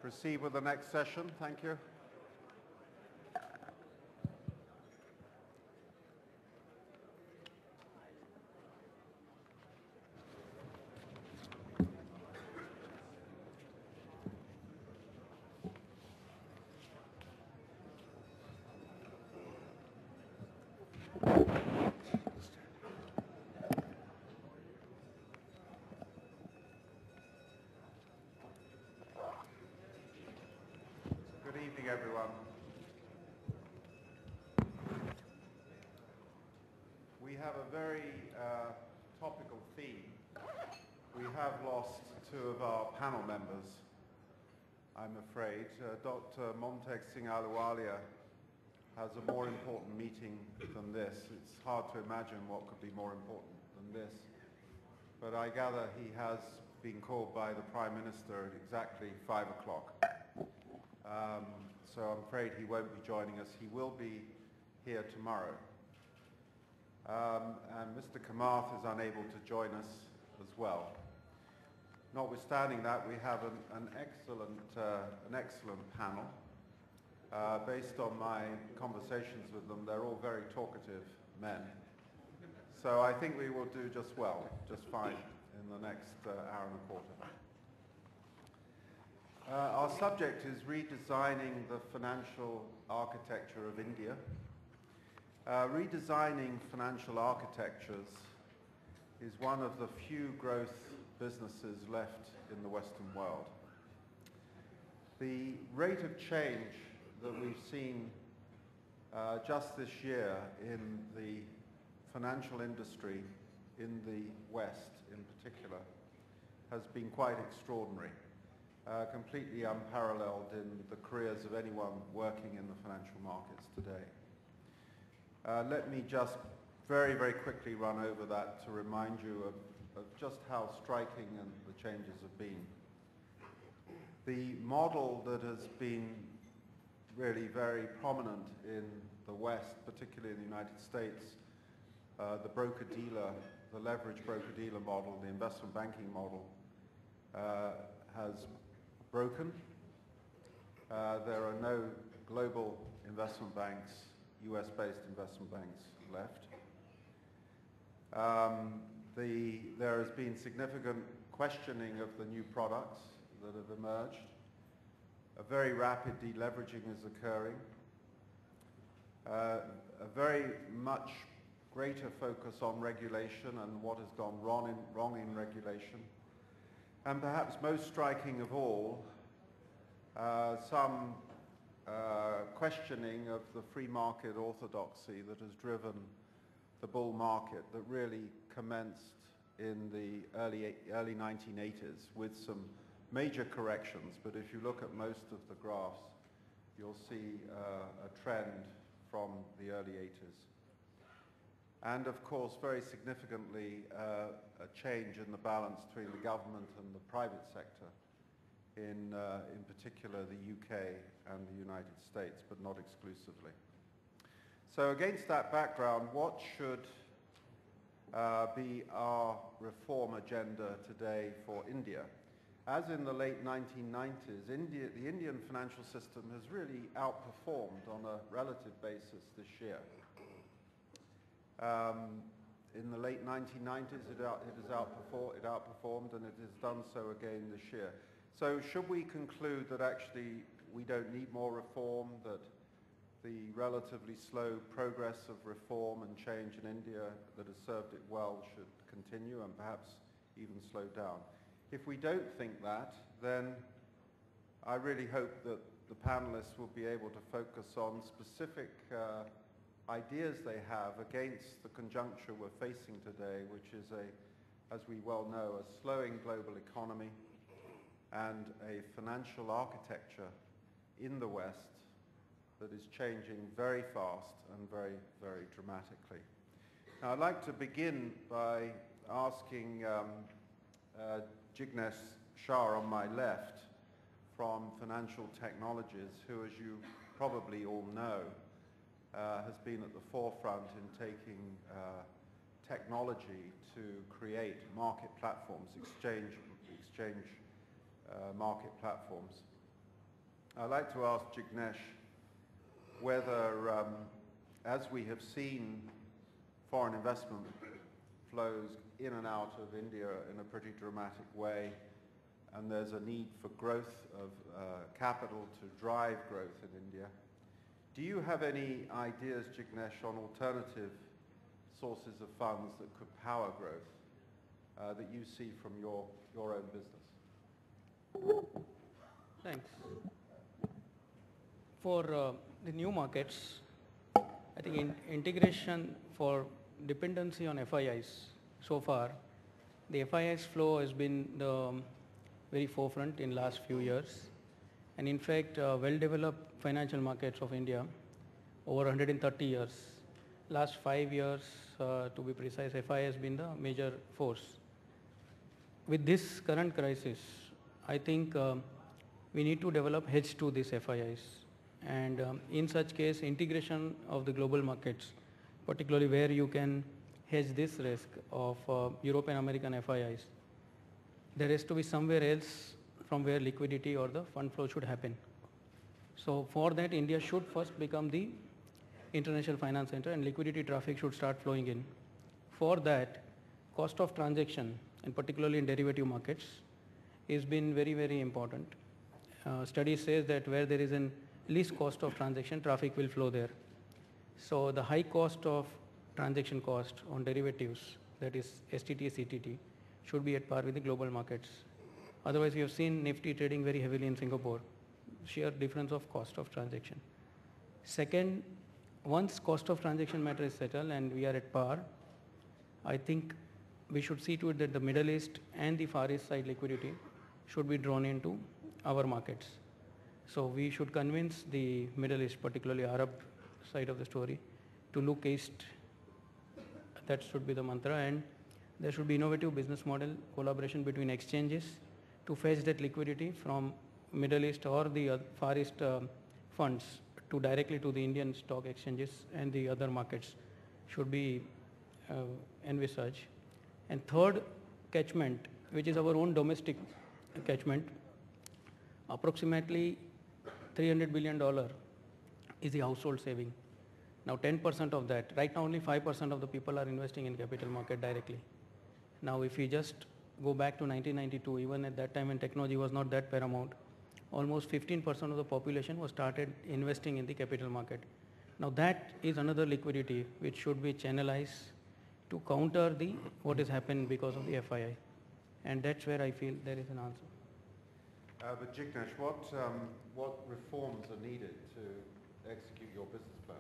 Proceed with the next session. Thank you. Good evening, everyone. We have a very topical theme. We have lost two of our panel members, I'm afraid. Dr. Montag Singh Ahluwalia has a more important meeting than this. It's hard to imagine what could be more important than this. But I gather he has been called by the Prime Minister at exactly 5 o'clock. So I'm afraid he won't be joining us. He will be here tomorrow. And Mr. Kamath is unable to join us as well. Notwithstanding that, we have an excellent panel. Based on my conversations with them, they're all very talkative men. So I think we will do just well, just fine in the next hour and a quarter. Our subject is redesigning the financial architecture of India. Redesigning financial architectures is one of the few growth businesses left in the Western world. The rate of change that we've seen just this year in the financial industry in the West in particular has been quite extraordinary. Completely unparalleled in the careers of anyone working in the financial markets today. Let me just very, very quickly run over that to remind you of just how striking the changes have been. The model that has been really very prominent in the West, particularly in the United States, the broker-dealer, the leverage broker-dealer model, the investment banking model, has broken. There are no global investment banks, US-based investment banks left. There has been significant questioning of the new products that have emerged. A very rapid deleveraging is occurring. A very much greater focus on regulation and what has gone wrong in regulation. And perhaps most striking of all, some questioning of the free market orthodoxy that has driven the bull market that really commenced in the early 1980s with some major corrections. But if you look at most of the graphs, you'll see a trend from the early 80s. And of course, very significantly, a change in the balance between the government and the private sector, in particular the UK and the United States, but not exclusively. So against that background, what should be our reform agenda today for India? As in the late 1990s, the Indian financial system has really outperformed on a relative basis this year. In the late 1990s, it outperformed, and it has done so again this year. So should we conclude that actually we don't need more reform, that the relatively slow progress of reform and change in India that has served it well should continue and perhaps even slow down? If we don't think that, then I really hope that the panelists will be able to focus on specific ideas they have against the conjuncture we're facing today, which is as we well know, a slowing global economy and a financial architecture in the West that is changing very fast and very, very dramatically. Now, I'd like to begin by asking Jignesh Shah on my left from Financial Technologies, who, as you probably all know, has been at the forefront in taking technology to create market platforms, exchange market platforms. I'd like to ask Jignesh whether, as we have seen foreign investment flows in and out of India in a pretty dramatic way, and there's a need for growth of capital to drive growth in India, do you have any ideas, Jignesh, on alternative sources of funds that could power growth that you see from your own business? Thanks. For the new markets, I think integration for dependency on FIIs, so far, the FIIs flow has been the very forefront in last few years. And in fact, well-developed financial markets of India, over 130 years, last 5 years, to be precise, FI has been the major force. With this current crisis, I think we need to develop hedge to these FIIs. And in such case, integration of the global markets, particularly where you can hedge this risk of European American FIIs, there has to be somewhere else from where liquidity or the fund flow should happen. So for that, India should first become the international finance center and liquidity traffic should start flowing in. For that, cost of transaction, and particularly in derivative markets, has been very, very important. Study says that where there is an least cost of transaction, traffic will flow there. So the high cost of transaction cost on derivatives, that is STT, CTT, should be at par with the global markets. Otherwise, we have seen Nifty trading very heavily in Singapore, sheer difference of cost of transaction. Second, once cost of transaction matter is settled and we are at par, I think we should see to it that the Middle East and the Far East side liquidity should be drawn into our markets. So we should convince the Middle East, particularly Arab side of the story, to look east. That should be the mantra, and there should be innovative business model collaboration between exchanges to fetch that liquidity from Middle East or the Far East funds to directly to the Indian stock exchanges and the other markets should be envisaged. And third, catchment, which is our own domestic catchment, approximately $300 billion is the household saving. Now 10% of that, right now only 5% of the people are investing in capital market directly. Now if we just go back to 1992, even at that time when technology was not that paramount, almost 15% of the population was started investing in the capital market. Now that is another liquidity which should be channelized to counter the what has happened because of the FII. And that's where I feel there is an answer. But Jignesh, what reforms are needed to execute your business plan?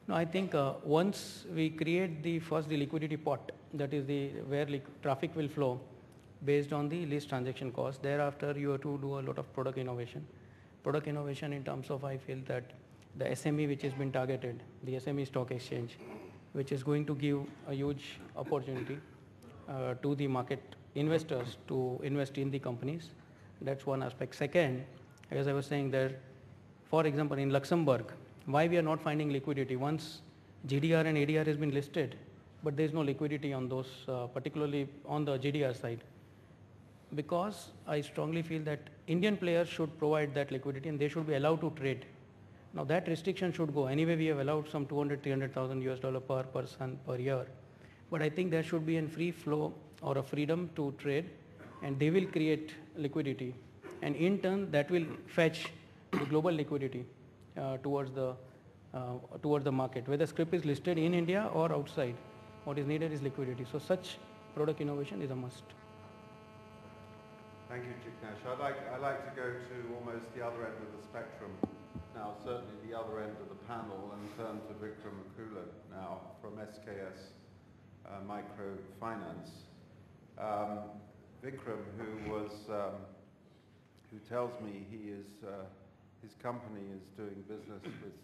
No, I think once we create the liquidity pot, that is where traffic will flow based on the least transaction cost. Thereafter, you have to do a lot of product innovation. Product innovation in terms of, I feel that the SME which has been targeted, the SME stock exchange, which is going to give a huge opportunity to the market investors to invest in the companies. That's one aspect. Second, as I was saying there, for example, in Luxembourg, why we are not finding liquidity? Once GDR and ADR has been listed, but there is no liquidity on those, particularly on the GDR side. Because I strongly feel that Indian players should provide that liquidity and they should be allowed to trade. Now that restriction should go. Anyway, we have allowed some 200,000-300,000 US dollar per person per year. But I think there should be a free flow or a freedom to trade, and they will create liquidity. And in turn, that will fetch the global liquidity towards the market. Whether scrip is listed in India or outside, what is needed is liquidity. So such product innovation is a must. Thank you, Jignesh. I'd like to go to almost the other end of the spectrum now, certainly the other end of the panel, and turn to Vikram Akula now from SKS Microfinance. Vikram, who tells me his company is doing business with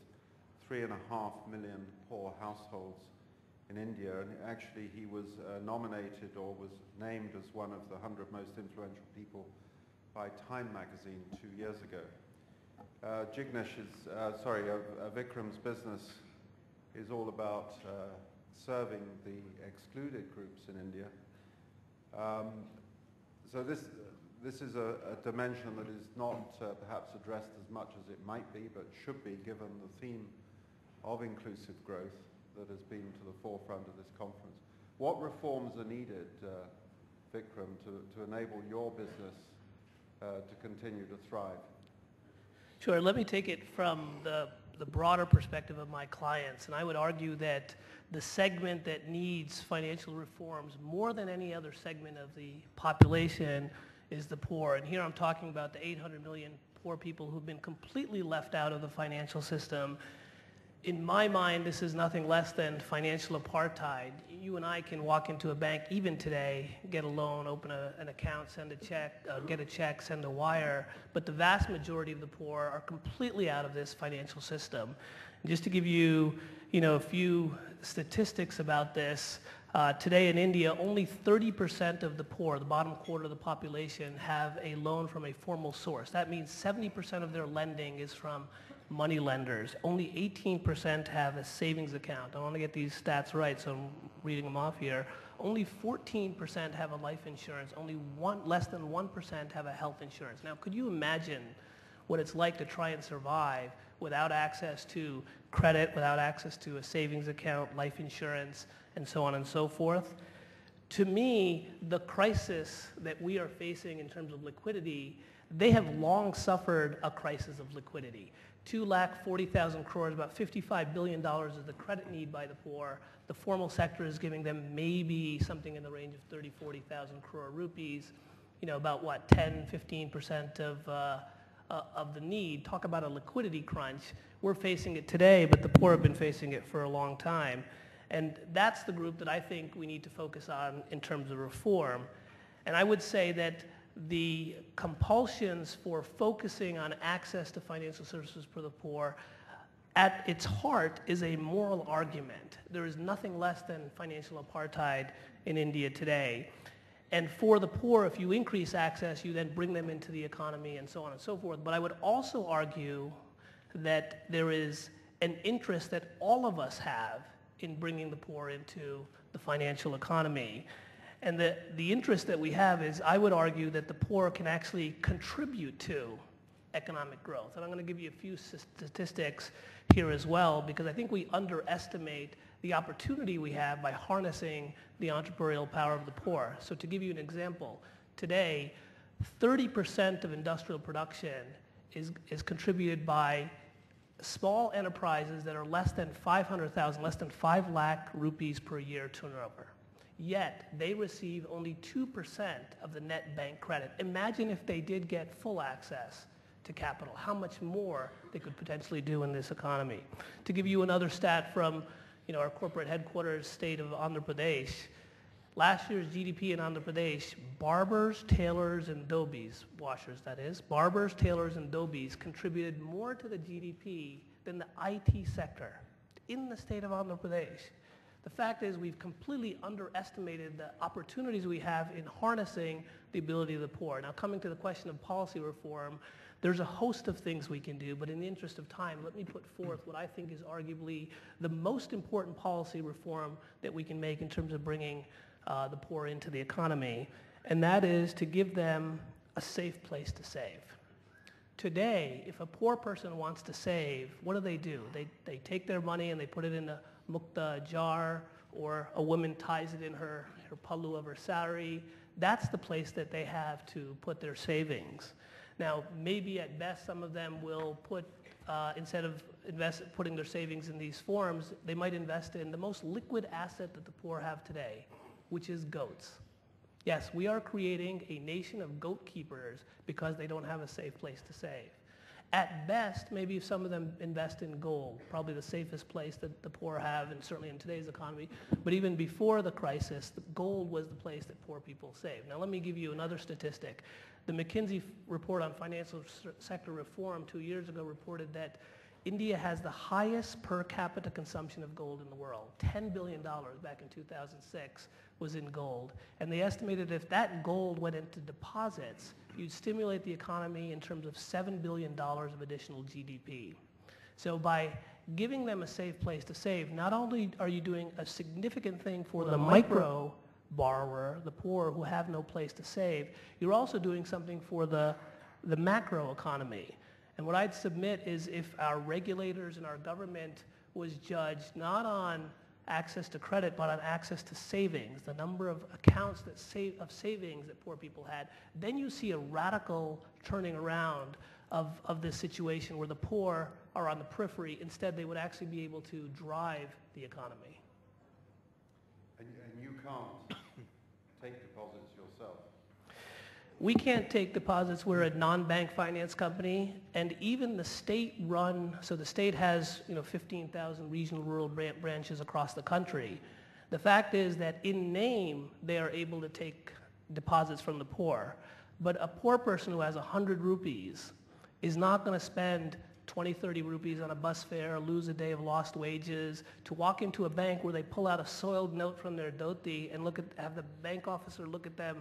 3.5 million poor households in India, and actually he was nominated or was named as one of the 100 most influential people by Time magazine 2 years ago. Vikram's business is all about serving the excluded groups in India. So this this is a dimension that is not perhaps addressed as much as it might be, but should be, given the theme of inclusive growth that has been to the forefront of this conference. What reforms are needed, Vikram, to enable your business to continue to thrive? Sure. Let me take it from the broader perspective of my clients. And I would argue that the segment that needs financial reforms more than any other segment of the population is the poor. And here I'm talking about the 800 million poor people who've been completely left out of the financial system. In my mind, this is nothing less than financial apartheid. You and I can walk into a bank even today, get a loan, open an account, send a check, get a check, send a wire, but the vast majority of the poor are completely out of this financial system. And just to give you, a few statistics about this, today in India, only 30% of the poor, the bottom quarter of the population, have a loan from a formal source. That means 70% of their lending is from money lenders. Only 18% have a savings account. I want to get these stats right, so I'm reading them off here. Only 14% have a life insurance. Only less than 1% have a health insurance. Now, could you imagine what it's like to try and survive without access to credit, without access to a savings account, life insurance, and so on and so forth? To me, the crisis that we are facing in terms of liquidity, they have long suffered a crisis of liquidity. 2,40,000 crores, about $55 billion is the credit need by the poor. The formal sector is giving them maybe something in the range of 30, 40,000 crore rupees, about what, 10, 15% of the need. Talk about a liquidity crunch. We're facing it today, but the poor have been facing it for a long time. And that's the group that I think we need to focus on in terms of reform. And I would say that the compulsions for focusing on access to financial services for the poor, at its heart, is a moral argument. There is nothing less than financial apartheid in India today. And for the poor, if you increase access, you then bring them into the economy and so on and so forth. But I would also argue that there is an interest that all of us have in bringing the poor into the financial economy. And the interest that we have is, I would argue, that the poor can actually contribute to economic growth. And I'm going to give you a few statistics here as well, because I think we underestimate the opportunity we have by harnessing the entrepreneurial power of the poor. So to give you an example, today, 30% of industrial production is contributed by small enterprises that are less than 500,000, less than 5 lakh rupees per year turnover. Yet, they receive only 2% of the net bank credit. Imagine if they did get full access to capital, how much more they could potentially do in this economy. To give you another stat from our corporate headquarters state of Andhra Pradesh, last year's GDP in Andhra Pradesh, barbers, tailors, and dhobies, washers that is, barbers, tailors, and dhobies contributed more to the GDP than the IT sector in the state of Andhra Pradesh. The fact is, we've completely underestimated the opportunities we have in harnessing the ability of the poor. Now, coming to the question of policy reform, there's a host of things we can do, but in the interest of time, let me put forth what I think is arguably the most important policy reform that we can make in terms of bringing the poor into the economy, and that is to give them a safe place to save. Today, if a poor person wants to save, what do? They take their money and they put it in a mukta jar, or a woman ties it in her pallu of her sari. That's the place that they have to put their savings. Now, maybe at best some of them will put, instead of putting their savings in these forms, they might invest in the most liquid asset that the poor have today, which is goats. Yes, we are creating a nation of goat keepers because they don't have a safe place to save. At best, maybe some of them invest in gold, probably the safest place that the poor have, and certainly in today's economy. But even before the crisis, gold was the place that poor people saved. Now let me give you another statistic. The McKinsey report on financial sector reform 2 years ago reported that India has the highest per capita consumption of gold in the world. $10 billion back in 2006 was in gold. And they estimated if that gold went into deposits, you'd stimulate the economy in terms of $7 billion of additional GDP. So by giving them a safe place to save, not only are you doing a significant thing for the micro borrower, the poor who have no place to save, you're also doing something for the macro economy. And what I'd submit is if our regulators and our government was judged not on access to credit, but on access to savings, the number of accounts of savings that poor people had, then you see a radical turning around of this situation where the poor are on the periphery. Instead, they would actually be able to drive the economy. And you can't take deposits yourself? We can't take deposits. We're a non-bank finance company, and even the state-run, so the state has 15,000 regional rural branches across the country. The fact is that in name, they are able to take deposits from the poor, but a poor person who has 100 rupees is not going to spend 20, 30 rupees on a bus fare, lose a day of lost wages, to walk into a bank where they pull out a soiled note from their dhoti and have the bank officer look at them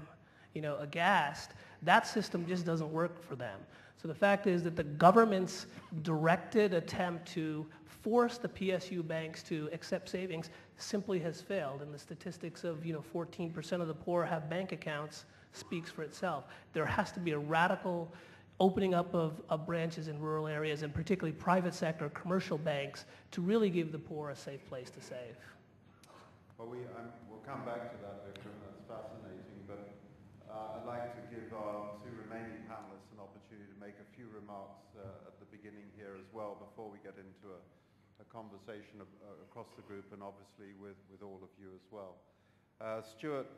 aghast. That system just doesn't work for them. So the fact is that the government's directed attempt to force the PSU banks to accept savings simply has failed, and the statistics of 14% of the poor have bank accounts speaks for itself. There has to be a radical opening up of branches in rural areas, and particularly private sector commercial banks, to really give the poor a safe place to save. Well, we'll come back to that, Vikram. That's fascinating, but I'd like to give our two remaining panelists an opportunity to make a few remarks at the beginning here as well, before we get into a conversation across the group, and obviously with all of you as well. Stuart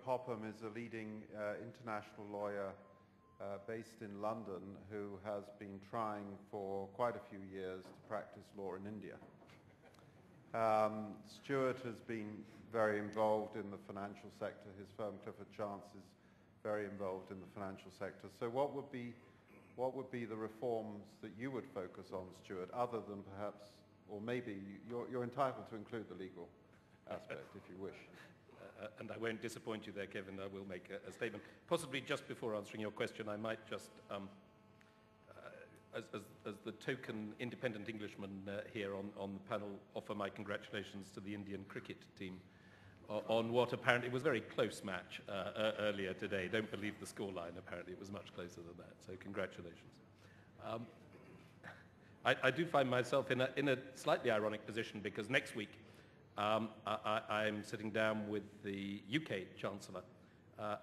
Popham is a leading international lawyer based in London, who has been trying for quite a few years to practice law in India. Stuart has been very involved in the financial sector. His firm, Clifford, is very involved in the financial sector. So what would be the reforms that you would focus on, Stuart, other than perhaps, or maybe you're entitled to include the legal aspect if you wish. And I won't disappoint you there, Kevin. I will make a statement. Possibly just before answering your question, I might just, as the token independent Englishman here on the panel, offer my congratulations to the Indian cricket team on what apparently was a very close match earlier today. Don't believe the scoreline. Apparently it was much closer than that. So congratulations. I do find myself in a slightly ironic position, because next week I'm sitting down with the UK Chancellor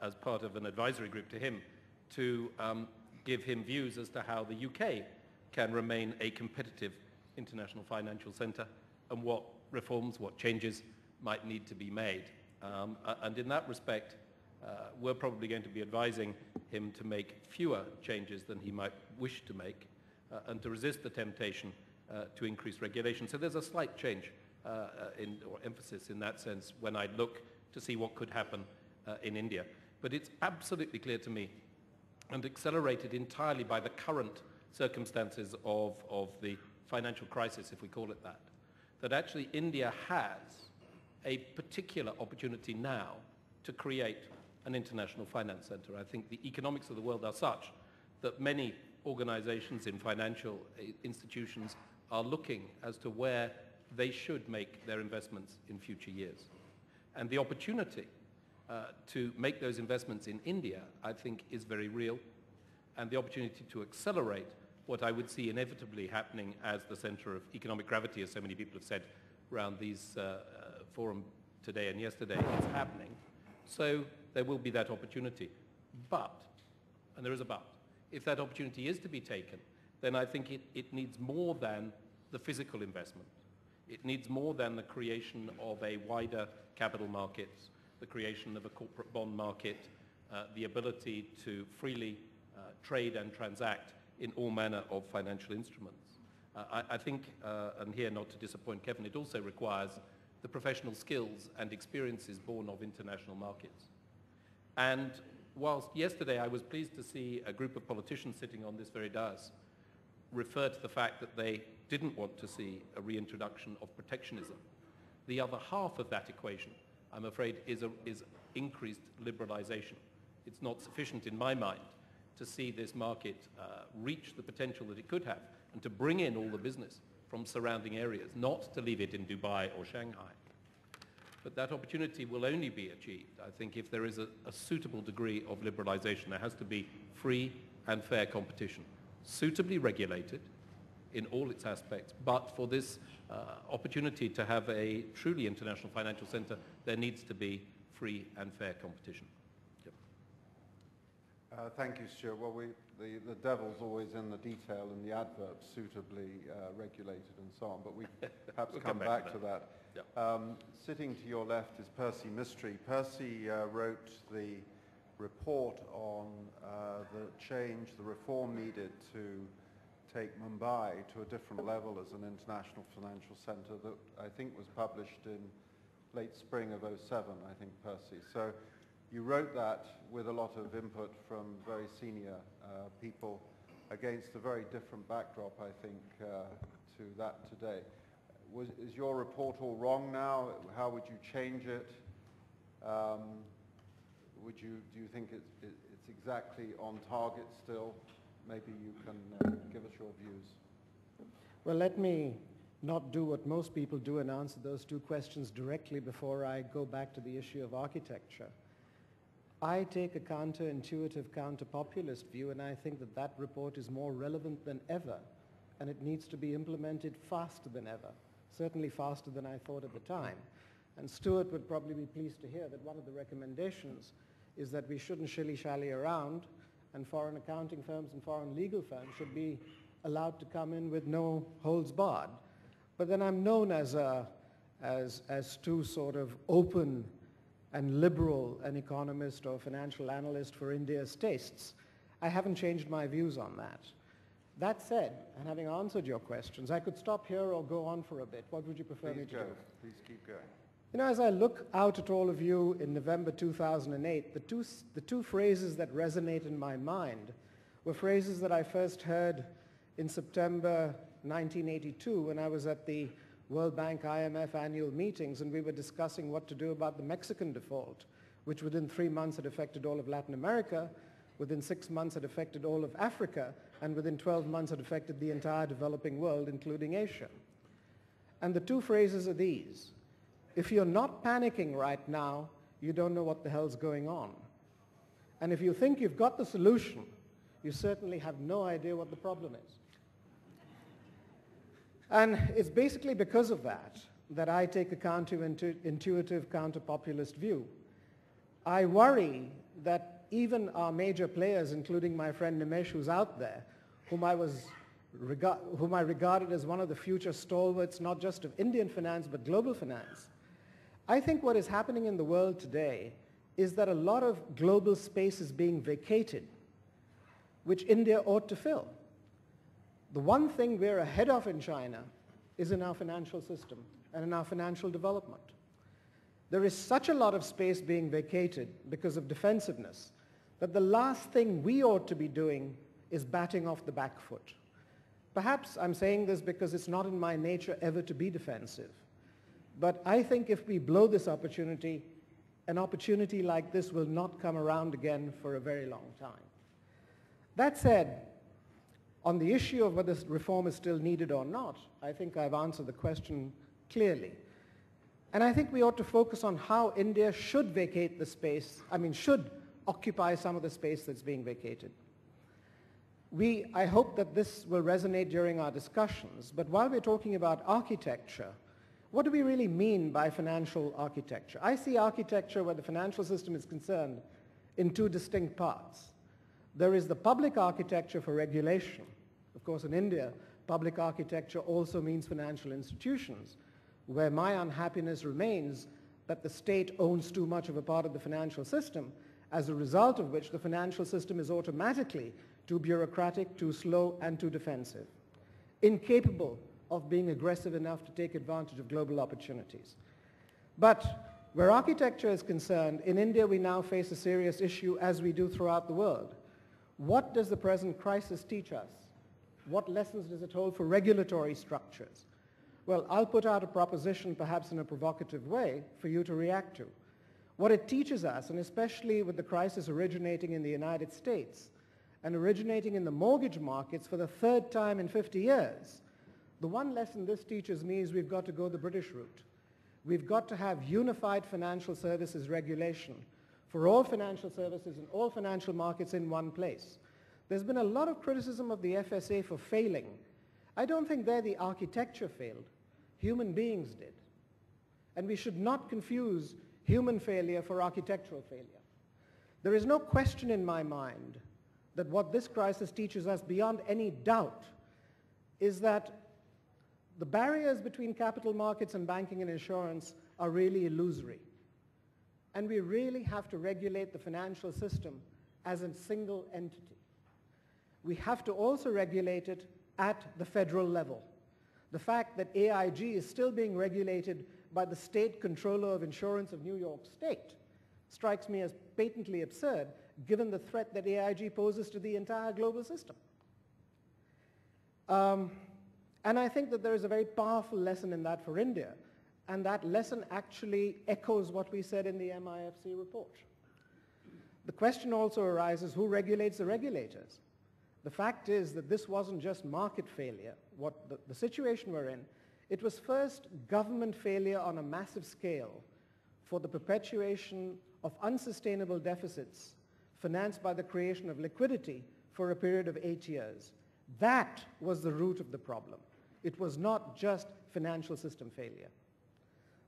as part of an advisory group to him to give him views as to how the UK can remain a competitive international financial centre, and what reforms, what changes might need to be made. And in that respect, we're probably going to be advising him to make fewer changes than he might wish to make, and to resist the temptation to increase regulation. So there's a slight change or emphasis in that sense when I look to see what could happen in India. But it's absolutely clear to me, and accelerated entirely by the current circumstances of the financial crisis, if we call it that, that actually India has a particular opportunity now to create an international finance center. I think the economics of the world are such that many organizations in financial institutions are looking as to where they should make their investments in future years. And the opportunity to make those investments in India, I think, is very real. And the opportunity to accelerate what I would see inevitably happening as the center of economic gravity, as so many people have said around these forum today and yesterday, is happening. So there will be that opportunity. But, and there is a but, if that opportunity is to be taken, then I think it needs more than the physical investment. It needs more than the creation of a wider capital markets, the creation of a corporate bond market, the ability to freely trade and transact in all manner of financial instruments. I think, and here not to disappoint Kevin, it also requires the professional skills and experiences born of international markets. And whilst yesterday I was pleased to see a group of politicians sitting on this very dais refer to the fact that they didn't want to see a reintroduction of protectionism, the other half of that equation, I'm afraid, is increased liberalization. It's not sufficient in my mind to see this market reach the potential that it could have, and to bring in all the business from surrounding areas, not to leave it in Dubai or Shanghai. But that opportunity will only be achieved, I think, if there is a suitable degree of liberalization. There has to be free and fair competition, suitably regulated in all its aspects. But for this opportunity to have a truly international financial center, there needs to be free and fair competition. Yep. Thank you, Stuart. Well, the devil's always in the detail and the adverb, suitably regulated and so on, but we perhaps we'll come back to that. Yep. Sitting to your left is Percy Mistry. Percy wrote the report on the reform needed to take Mumbai to a different level as an international financial center that I think was published in late spring of '07, I think, Percy. So you wrote that with a lot of input from very senior people against a very different backdrop, I think, to that today. Is your report all wrong now? How would you change it? Do you think it's exactly on target still? Maybe you can give us your views. Well, let me not do what most people do and answer those two questions directly before I go back to the issue of architecture. I take a counterintuitive, counter-populist view, and I think that that report is more relevant than ever, and it needs to be implemented faster than ever, certainly faster than I thought at the time. And Stuart would probably be pleased to hear that one of the recommendations is that we shouldn't shilly-shally around, and foreign accounting firms and foreign legal firms should be allowed to come in with no holds barred. But then I'm known as too sort of open and liberal an economist or financial analyst for India's tastes. I haven't changed my views on that. That said, and having answered your questions, I could stop here or go on for a bit. What would you prefer me to do? Please keep going. You know, as I look out at all of you in November 2008, the two phrases that resonate in my mind were phrases that I first heard in September 1982 when I was at the World Bank IMF annual meetings and we were discussing what to do about the Mexican default, which within 3 months had affected all of Latin America, within 6 months had affected all of Africa, and within 12 months had affected the entire developing world, including Asia. And the two phrases are these: if you're not panicking right now, you don't know what the hell's going on. And if you think you've got the solution, you certainly have no idea what the problem is. And it's basically because of that that I take a counterintuitive, counter-populist view. I worry that even our major players, including my friend Jignesh, who's out there, whom I regarded as one of the future stalwarts, not just of Indian finance, but global finance, I think what is happening in the world today is that a lot of global space is being vacated, which India ought to fill. The one thing we're ahead of in China is in our financial system and in our financial development. There is such a lot of space being vacated because of defensiveness that the last thing we ought to be doing is batting off the back foot. Perhaps I'm saying this because it's not in my nature ever to be defensive. But I think if we blow this opportunity, an opportunity like this will not come around again for a very long time. That said, on the issue of whether reform is still needed or not, I think I've answered the question clearly. And I think we ought to focus on how India should vacate the space, should occupy some of the space that's being vacated. I hope that this will resonate during our discussions, but while we're talking about architecture, what do we really mean by financial architecture? I see architecture where the financial system is concerned in two distinct parts. There is the public architecture for regulation. Of course, in India, public architecture also means financial institutions, where my unhappiness remains that the state owns too much of a part of the financial system, as a result of which the financial system is automatically too bureaucratic, too slow, and too defensive, incapable of being aggressive enough to take advantage of global opportunities. But where architecture is concerned, in India we now face a serious issue, as we do throughout the world. What does the present crisis teach us? What lessons does it hold for regulatory structures? Well, I'll put out a proposition, perhaps in a provocative way, for you to react to. What it teaches us, and especially with the crisis originating in the United States and originating in the mortgage markets for the third time in 50 years, the one lesson this teaches me is we've got to go the British route. We've got to have unified financial services regulation for all financial services and all financial markets in one place. There's been a lot of criticism of the FSA for failing. I don't think there the architecture failed. Human beings did. And we should not confuse human failure for architectural failure. There is no question in my mind that what this crisis teaches us beyond any doubt is that the barriers between capital markets and banking and insurance are really illusory. And we really have to regulate the financial system as a single entity. We have to also regulate it at the federal level. The fact that AIG is still being regulated by the State Controller of Insurance of New York State strikes me as patently absurd, given the threat that AIG poses to the entire global system. And I think that there is a very powerful lesson in that for India, and that lesson actually echoes what we said in the MIFC report. The question also arises, who regulates the regulators? The fact is that this wasn't just market failure. What the situation we're in, it was first government failure on a massive scale for the perpetuation of unsustainable deficits financed by the creation of liquidity for a period of 8 years. That was the root of the problem. It was not just financial system failure.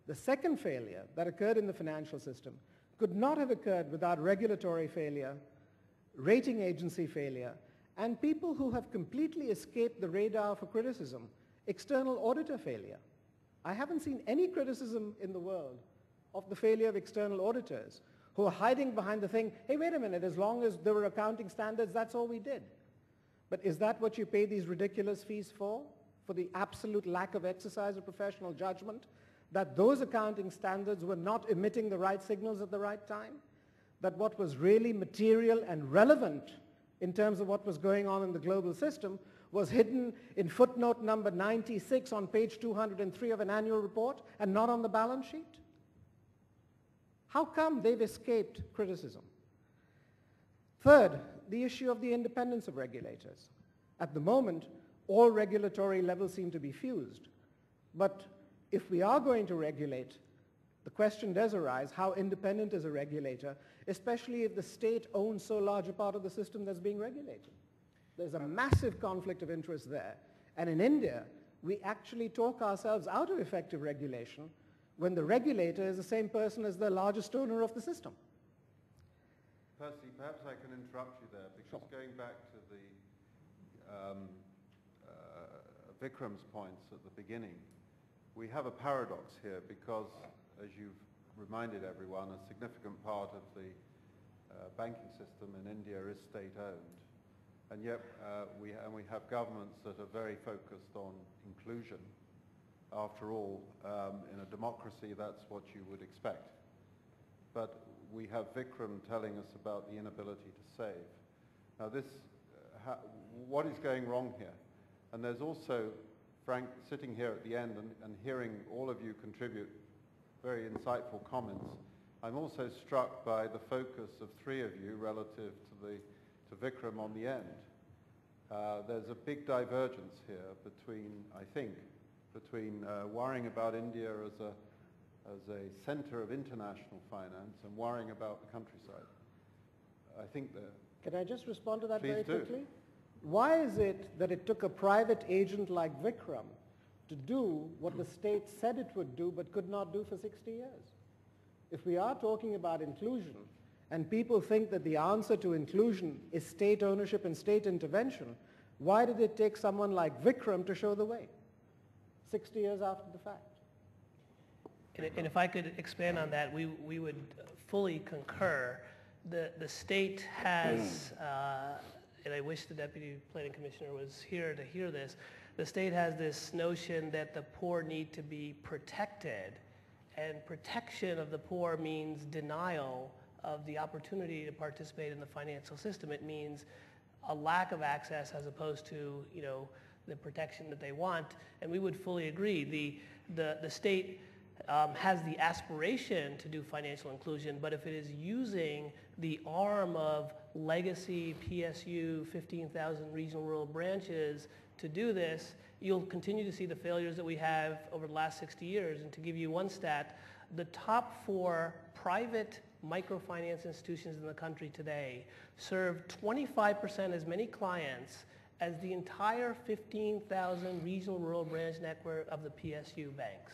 The second failure that occurred in the financial system could not have occurred without regulatory failure, rating agency failure, and people who have completely escaped the radar for criticism, external auditor failure. I haven't seen any criticism in the world of the failure of external auditors who are hiding behind the thing, hey, wait a minute, as long as there were accounting standards, that's all we did. But is that what you pay these ridiculous fees for? For the absolute lack of exercise of professional judgment? That those accounting standards were not emitting the right signals at the right time? That what was really material and relevant in terms of what was going on in the global system was hidden in footnote number 96 on page 203 of an annual report and not on the balance sheet? How come they've escaped criticism? Third, the issue of the independence of regulators. At the moment, all regulatory levels seem to be fused. But if we are going to regulate, the question does arise, how independent is a regulator, especially if the state owns so large a part of the system that's being regulated? There's a massive conflict of interest there. And in India, we actually talk ourselves out of effective regulation when the regulator is the same person as the largest owner of the system. Percy, perhaps I can interrupt you there, because going back to the Vikram's points at the beginning, we have a paradox here because, as you've reminded everyone, a significant part of the banking system in India is state-owned. And yet we have governments that are very focused on inclusion. After all, in a democracy, that's what you would expect. But we have Vikram telling us about the inability to save. Now what is going wrong here? And there's also, Frank, sitting here at the end and hearing all of you contribute very insightful comments, I'm also struck by the focus of three of you relative to Vikram on the end. There's a big divergence here between, I think, worrying about India as a center of international finance and worrying about the countryside. I think that... Can I just respond to that very Please do. quickly? Why is it that it took a private agent like Vikram to do what the state said it would do but could not do for 60 years? If we are talking about inclusion, and people think that the answer to inclusion is state ownership and state intervention, why did it take someone like Vikram to show the way 60 years after the fact? And if I could expand on that, we would fully concur. The state has, and I wish the Deputy Planning Commissioner was here to hear this, the state has this notion that the poor need to be protected, and protection of the poor means denial of the opportunity to participate in the financial system. It means a lack of access as opposed to, the protection that they want. And we would fully agree. The state has the aspiration to do financial inclusion, but if it is using the arm of legacy PSU 15,000 regional rural branches to do this, you'll continue to see the failures that we have over the last 60 years. And to give you one stat, the top 4 private microfinance institutions in the country today serve 25% as many clients as the entire 15,000 regional rural branch network of the PSU banks.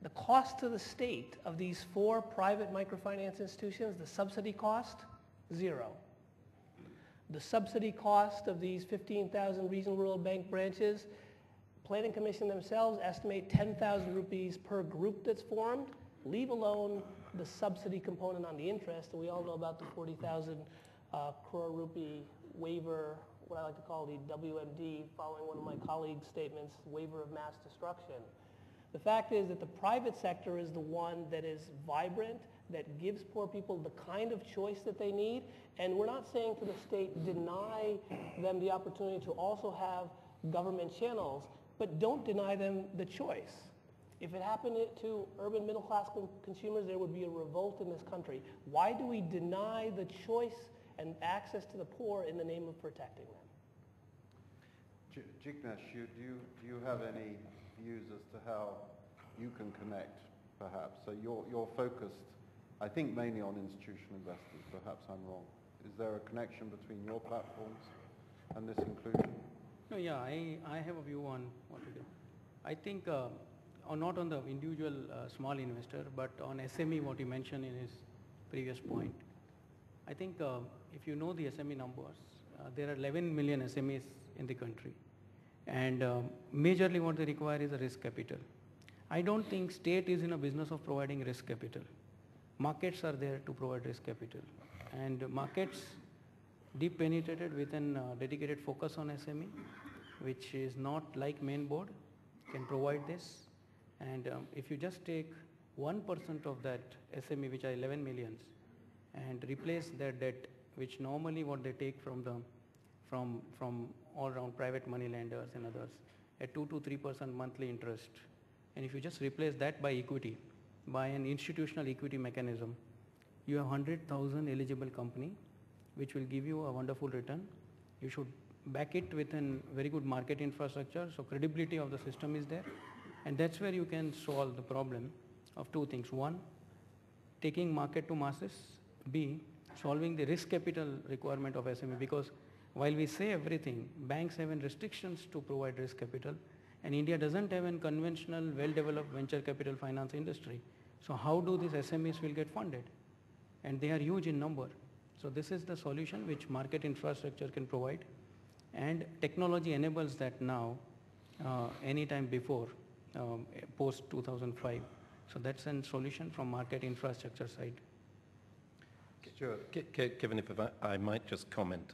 The cost to the state of these 4 private microfinance institutions, the subsidy cost, 0. The subsidy cost of these 15,000 regional rural bank branches, Planning Commission themselves estimate 10,000 rupees per group that's formed, leave alone the subsidy component on the interest. And we all know about the 40,000 crore rupee waiver, what I like to call the WMD, following one of my colleagues' statements, waiver of mass destruction. The fact is that the private sector is the one that is vibrant, that gives poor people the kind of choice that they need. And we're not saying to the state, deny them the opportunity to also have government channels, but don't deny them the choice. If it happened to urban middle-class consumers, there would be a revolt in this country. Why do we deny the choice and access to the poor in the name of protecting them? Jignesh, do you have any views as to how you can connect, perhaps? So you're focused, I think, mainly on institutional investors. Perhaps I'm wrong. Is there a connection between your platforms and this inclusion? No, yeah, I have a view on what to do. I think, or not on the individual small investor, but on SME, what he mentioned in his previous point. I think if you know the SME numbers, there are 11 million SMEs in the country. And majorly what they require is a risk capital. I don't think state is in a business of providing risk capital. Markets are there to provide risk capital. And markets deep penetrated with a dedicated focus on SME, which is not like main board, can provide this. And if you just take 1% of that SME, which are 11 millions, and replace their debt, which normally what they take from all around private money lenders and others, at 2 to 3% monthly interest. And if you just replace that by equity, by an institutional equity mechanism, you have 100,000 eligible company, which will give you a wonderful return. You should back it with a very good market infrastructure, so credibility of the system is there. And that's where you can solve the problem of 2 things. 1, taking market to masses. B, solving the risk capital requirement of SME, because while we say everything, banks have restrictions to provide risk capital, and India doesn't have a conventional, well-developed venture capital finance industry. So how do these SMEs will get funded? And they are huge in number. So this is the solution which market infrastructure can provide, and technology enables that now, anytime before, post 2005. So that's a solution from market infrastructure side. Stuart. Kevin, if I might just comment.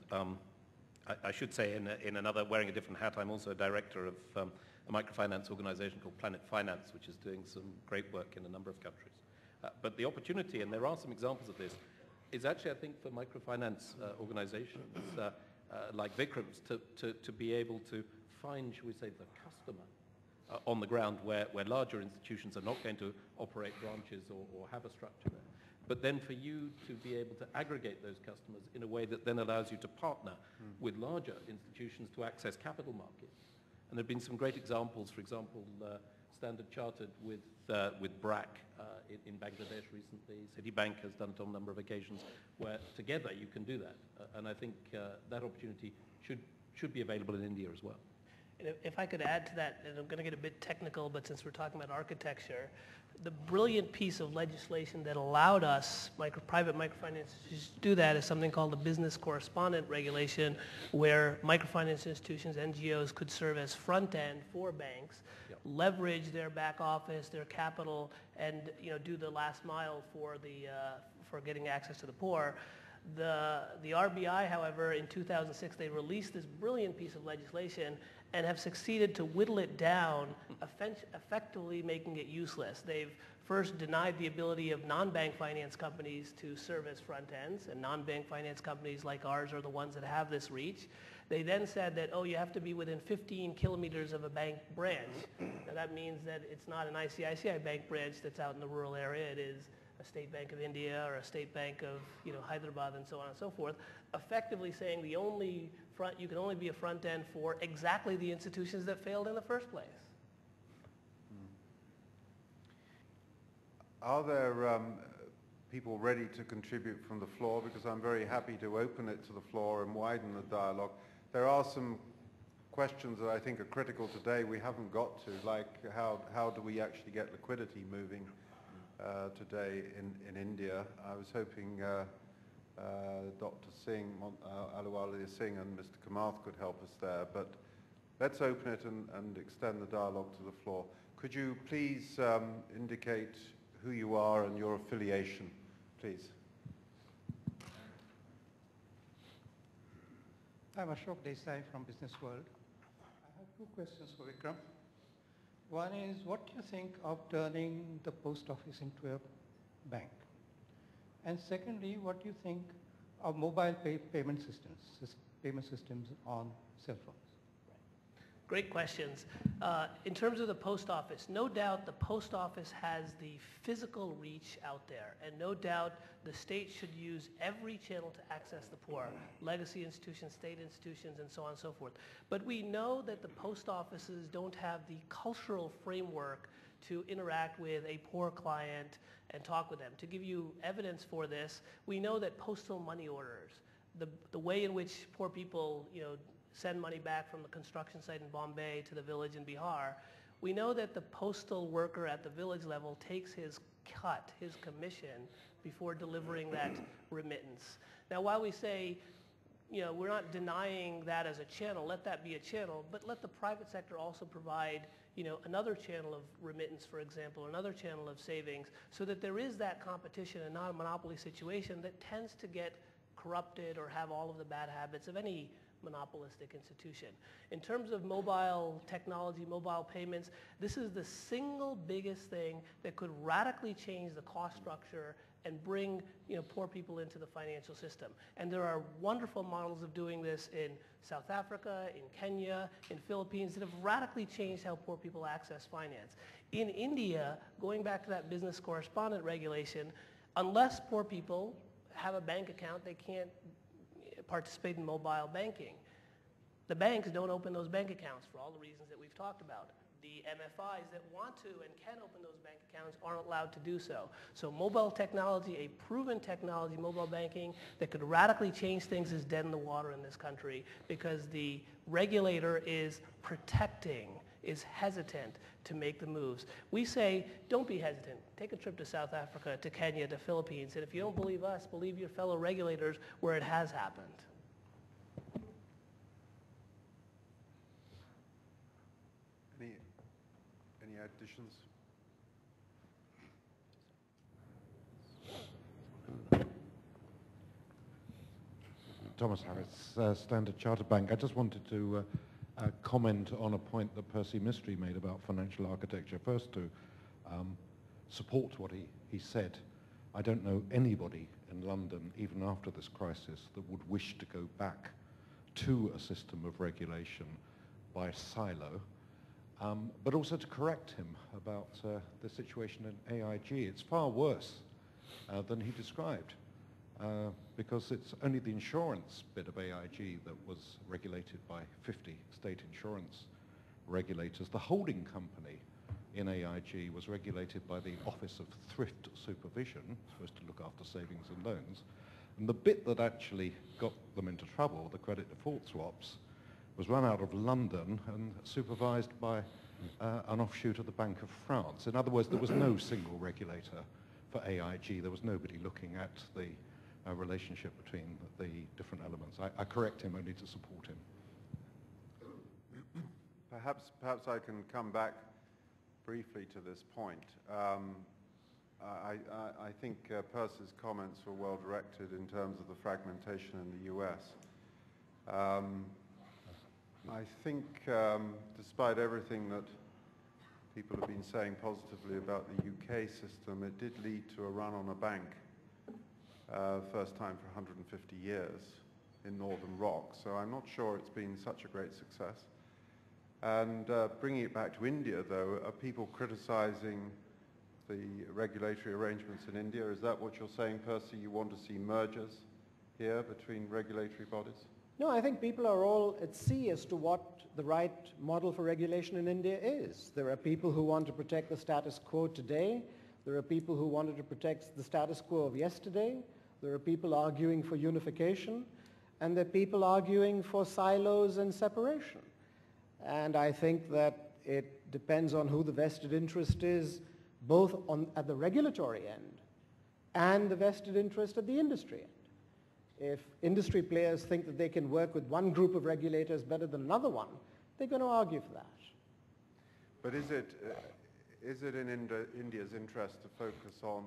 I should say, in another, wearing a different hat, I'm also a director of a microfinance organization called Planet Finance, which is doing some great work in a number of countries. But the opportunity, and there are some examples of this, is actually, I think, for microfinance organizations like Vikram's to be able to find, shall we say, the customer on the ground where larger institutions are not going to operate branches or have a structure there. But then for you to be able to aggregate those customers in a way that then allows you to partner with larger institutions to access capital markets. And there have been some great examples, for example, Standard Chartered with BRAC in Bangladesh recently. Citibank has done it on a number of occasions where together you can do that. And I think that opportunity should be available in India as well. If I could add to that, and I'm going to get a bit technical, but since we're talking about architecture, the brilliant piece of legislation that allowed us, private microfinance institutions, to do that is something called the Business Correspondent Regulation, where microfinance institutions, NGOs, could serve as front end for banks, leverage their back office, their capital, and do the last mile for getting access to the poor. The RBI, however, in 2006, they released this brilliant piece of legislation and have succeeded to whittle it down, effectively making it useless. They've first denied the ability of non-bank finance companies to serve as front ends, and non-bank finance companies like ours are the ones that have this reach. They then said that, you have to be within 15 kilometers of a bank branch. Now that means that it's not an ICICI bank branch that's out in the rural area. It is a a State Bank of India or a State Bank of Hyderabad and so on and so forth, effectively saying the only you can only be a front end for exactly the institutions that failed in the first place. Are there people ready to contribute from the floor? Because I'm very happy to open it to the floor and widen the dialogue. There are some questions that I think are critical today we haven't got to, like how do we actually get liquidity moving today in India? I was hoping Dr. Singh, Aluwalia Singh and Mr. Kamath could help us there, but let's open it and extend the dialogue to the floor. Could you please indicate who you are and your affiliation, please? I'm Ashok Desai from Business World. I have two questions for Vikram. One is, what do you think of turning the post office into a bank? And secondly, what do you think of mobile payment systems on cell phones? Great questions. In terms of the post office, no doubt the post office has the physical reach out there, and no doubt the state should use every channel to access the poor, legacy institutions, state institutions, and so on and so forth. But we know that the post offices don't have the cultural framework to interact with a poor client and talk with them. To give you evidence for this, we know that postal money orders, the way in which poor people, send money back from the construction site in Bombay to the village in Bihar, we know that the postal worker at the village level takes his cut, his commission, before delivering that remittance. Now, while we say, we're not denying that as a channel, let that be a channel, but let the private sector also provide, another channel of remittance, for example, another channel of savings, so that there is that competition and not a monopoly situation that tends to get corrupted or have all of the bad habits of any monopolistic institution. In terms of mobile technology, mobile payments, this is the single biggest thing that could radically change the cost structure and bring poor people into the financial system. And there are wonderful models of doing this in South Africa, in Kenya, in Philippines that have radically changed how poor people access finance. In India, going back to that business correspondent regulation, unless poor people have a bank account, they can't participate in mobile banking. The banks don't open those bank accounts for all the reasons that we've talked about. The MFIs that want to and can open those bank accounts aren't allowed to do so. So mobile technology, a proven technology, mobile banking, that could radically change things is dead in the water in this country because the regulator is protecting, is hesitant to make the moves. We say, don't be hesitant. Take a trip to South Africa, to Kenya, to Philippines, and if you don't believe us, believe your fellow regulators where it has happened. Any additions? Thomas Harris, Standard Chartered Bank. I just wanted to comment on a point that Percy Mistry made about financial architecture. First, to support what he said, I don't know anybody in London, even after this crisis, that would wish to go back to a system of regulation by silo, but also to correct him about the situation in AIG. It's far worse than he described. Because it's only the insurance bit of AIG that was regulated by 50 state insurance regulators. The holding company in AIG was regulated by the Office of Thrift Supervision, supposed to look after savings and loans. And the bit that actually got them into trouble, the credit default swaps, was run out of London and supervised by an offshoot of the Bank of France. In other words, there was no single regulator for AIG. There was nobody looking at the relationship between the different elements. I correct him only to support him. Perhaps I can come back briefly to this point. I think Percy's comments were well directed in terms of the fragmentation in the US. I think despite everything that people have been saying positively about the UK system, it did lead to a run on a bank. First time for 150 years in Northern Rock, so I'm not sure it's been such a great success. And bringing it back to India, though, are people criticizing the regulatory arrangements in India. Is that what you're saying, Percy? You want to see mergers here between regulatory bodies? No, I think people are all at sea as to what the right model for regulation in India is. There are people who want to protect the status quo today. There are people who wanted to protect the status quo of yesterday. There are people arguing for unification. And there are people arguing for silos and separation. And I think that it depends on who the vested interest is, both at the regulatory end and the vested interest at the industry end. If industry players think that they can work with one group of regulators better than another one, they're going to argue for that. But is it in India's interest to focus on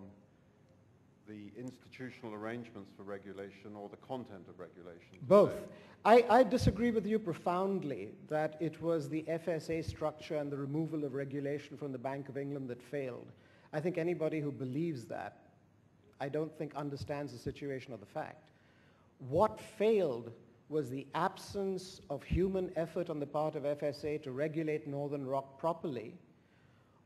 the institutional arrangements for regulation or the content of regulation? Both. I disagree with you profoundly that it was the FSA structure and the removal of regulation from the Bank of England that failed. I think anybody who believes that, I don't think understands the situation or the fact. What failed was the absence of human effort on the part of FSA to regulate Northern Rock properly.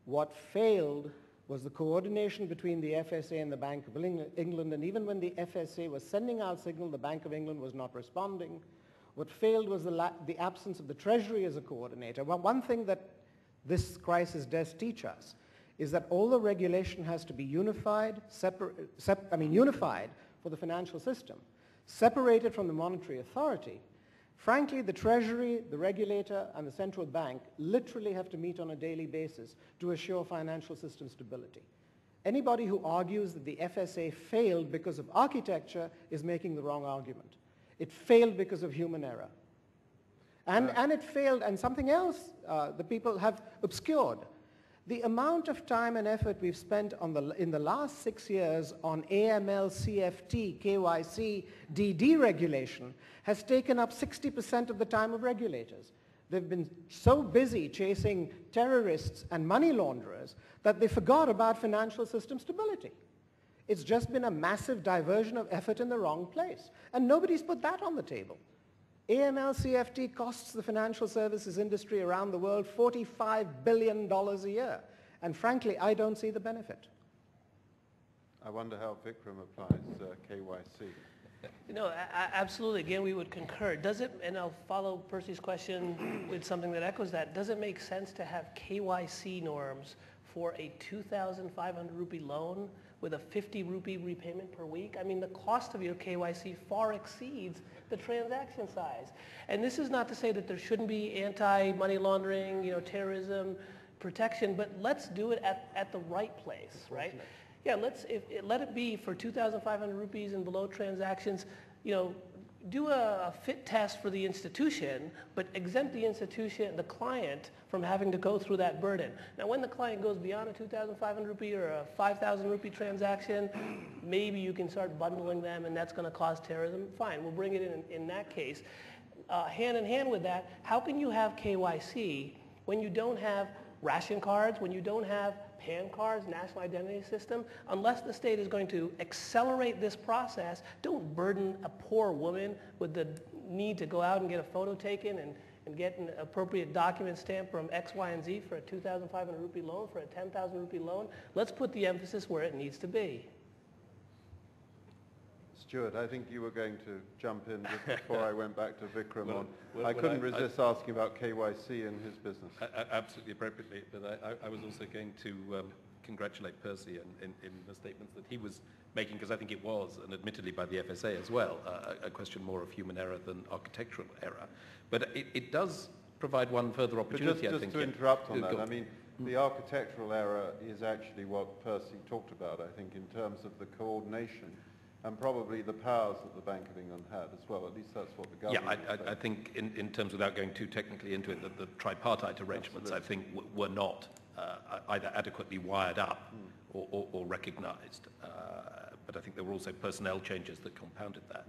What failed was the coordination between the FSA and the Bank of England, and even when the FSA was sending out signal, the Bank of England was not responding. What failed was the absence of the Treasury as a coordinator. Well, one thing that this crisis does teach us is that all the regulation has to be unified, unified for the financial system, separated from the monetary authority. Frankly, the Treasury, the regulator, and the central bank literally have to meet on a daily basis to assure financial system stability. Anybody who argues that the FSA failed because of architecture is making the wrong argument. It failed because of human error. And it failed, and something else the people have obscured. The amount of time and effort we've spent in the last 6 years on AML, CFT, KYC, DD regulation has taken up 60% of the time of regulators. They've been so busy chasing terrorists and money launderers that they forgot about financial system stability. It's just been a massive diversion of effort in the wrong place. And nobody's put that on the table. AML CFT costs the financial services industry around the world $45 billion a year. And frankly, I don't see the benefit. I wonder how Vikram applies KYC. No, absolutely. Again, we would concur. Does it, and I'll follow Percy's question with something that echoes that, does it make sense to have KYC norms for a 2,500 rupee loan with a 50 rupee repayment per week? I mean, the cost of your KYC far exceeds the transaction size. And this is not to say that there shouldn't be anti-money laundering, terrorism protection, but let's do it at the right place, right? Yeah, let it be for 2,500 rupees and below transactions, do a fit test for the institution, but exempt the institution, the client, from having to go through that burden. Now, when the client goes beyond a 2,500 rupee or a 5,000 rupee transaction, maybe you can start bundling them, and that's going to cause terrorism. Fine, we'll bring it in that case. Hand in hand with that, how can you have KYC when you don't have ration cards, when you don't have PAN cards, national identity system? Unless the state is going to accelerate this process, don't burden a poor woman with the need to go out and get a photo taken and get an appropriate document stamp from X, Y, and Z for a 2,500 rupee loan, for a 10,000 rupee loan. Let's put the emphasis where it needs to be. Stuart, I think you were going to jump in just before I went back to Vikram I couldn't resist asking about KYC and his business. Absolutely appropriately, but I was also going to congratulate Percy in the statements that he was making, because I think it was, and admittedly by the FSA as well, a question more of human error than architectural error. But it does provide one further opportunity, I think. Just to interrupt on that, I mean, the architectural error is actually what Percy talked about, I think, in terms of the coordination and probably the powers that the Bank of England had as well. At least that's what the government I think in terms, without going too technically into it, that the tripartite arrangements, absolutely, I think, were not either adequately wired up or recognised. But I think there were also personnel changes that compounded that.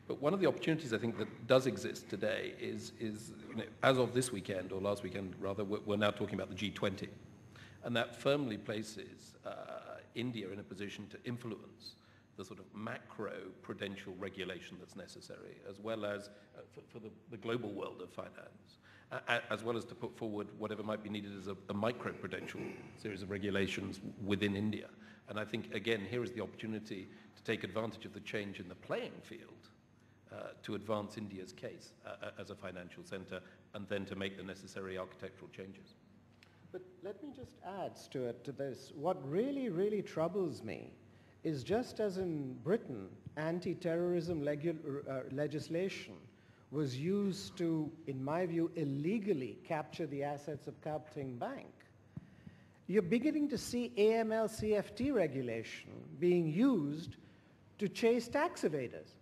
But one of the opportunities I think that does exist today is as of this weekend, or last weekend rather, we're now talking about the G20. And that firmly places India in a position to influence the sort of macro prudential regulation that's necessary, as well as for the global world of finance. as well as to put forward whatever might be needed as a micro-prudential series of regulations within India. And I think, again, here is the opportunity to take advantage of the change in the playing field to advance India's case as a financial center, and then to make the necessary architectural changes. But let me just add, Stuart, to this. What really, really troubles me is, just as in Britain, anti-terrorism legislation was used to, in my view, illegally capture the assets of Captain Bank, you're beginning to see AML-CFT regulation being used to chase tax evaders.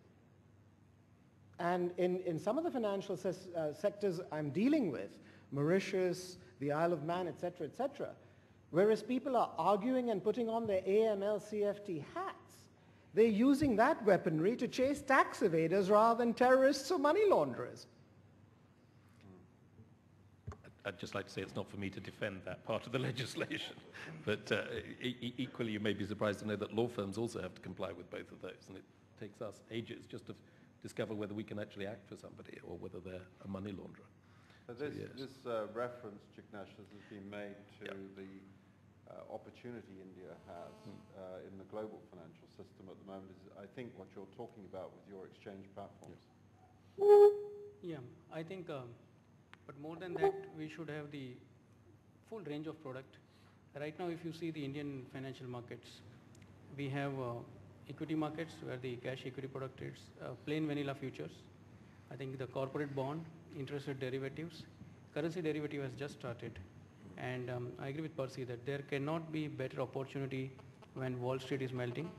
And in some of the financial sectors I'm dealing with, Mauritius, the Isle of Man, et cetera, whereas people are arguing and putting on their AML-CFT hats, they're using that weaponry to chase tax evaders rather than terrorists or money launderers. I'd just like to say it's not for me to defend that part of the legislation, but equally you may be surprised to know that law firms also have to comply with both of those, and it takes us ages just to discover whether we can actually act for somebody or whether they're a money launderer. This reference, Jignesh, has been made to the opportunity India has in the global financial system at the moment, is I think what you're talking about with your exchange platforms. Yeah, I think, but more than that, we should have the full range of product. Right now, if you see the Indian financial markets, we have equity markets where the cash equity product is plain vanilla futures. I think the corporate bond, interest rate derivatives, currency derivative has just started. And I agree with Percy that there cannot be better opportunity when Wall Street is melting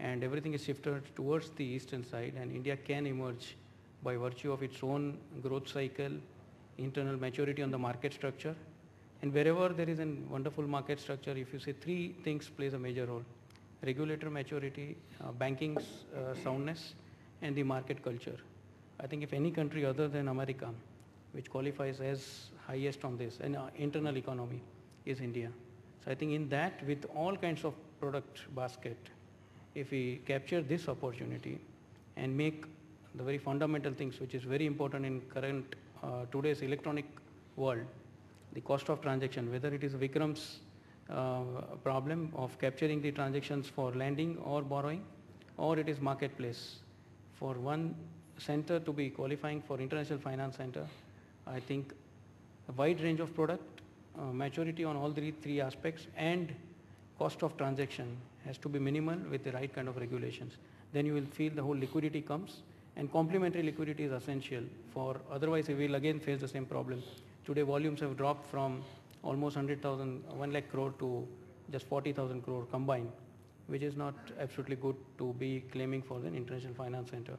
and everything is shifted towards the eastern side, and India can emerge by virtue of its own growth cycle, internal maturity on the market structure. And wherever there is a wonderful market structure, if you say three things plays a major role: regulator maturity, banking soundness, and the market culture. I think if any country other than America, which qualifies as highest on this, and internal economy, is India. So I think in that, with all kinds of product basket, if we capture this opportunity and make the very fundamental things, which is very important in current today's electronic world, the cost of transaction, whether it is Vikram's problem of capturing the transactions for lending or borrowing, or it is marketplace. For one center to be qualifying for International Finance Center, I think a wide range of product, maturity on all three aspects, and cost of transaction has to be minimal with the right kind of regulations. Then you will feel the whole liquidity comes, and complementary liquidity is essential for, otherwise we will again face the same problem. Today volumes have dropped from almost 1 lakh crore to just 40,000 crore combined, which is not absolutely good to be claiming for the International Finance Center.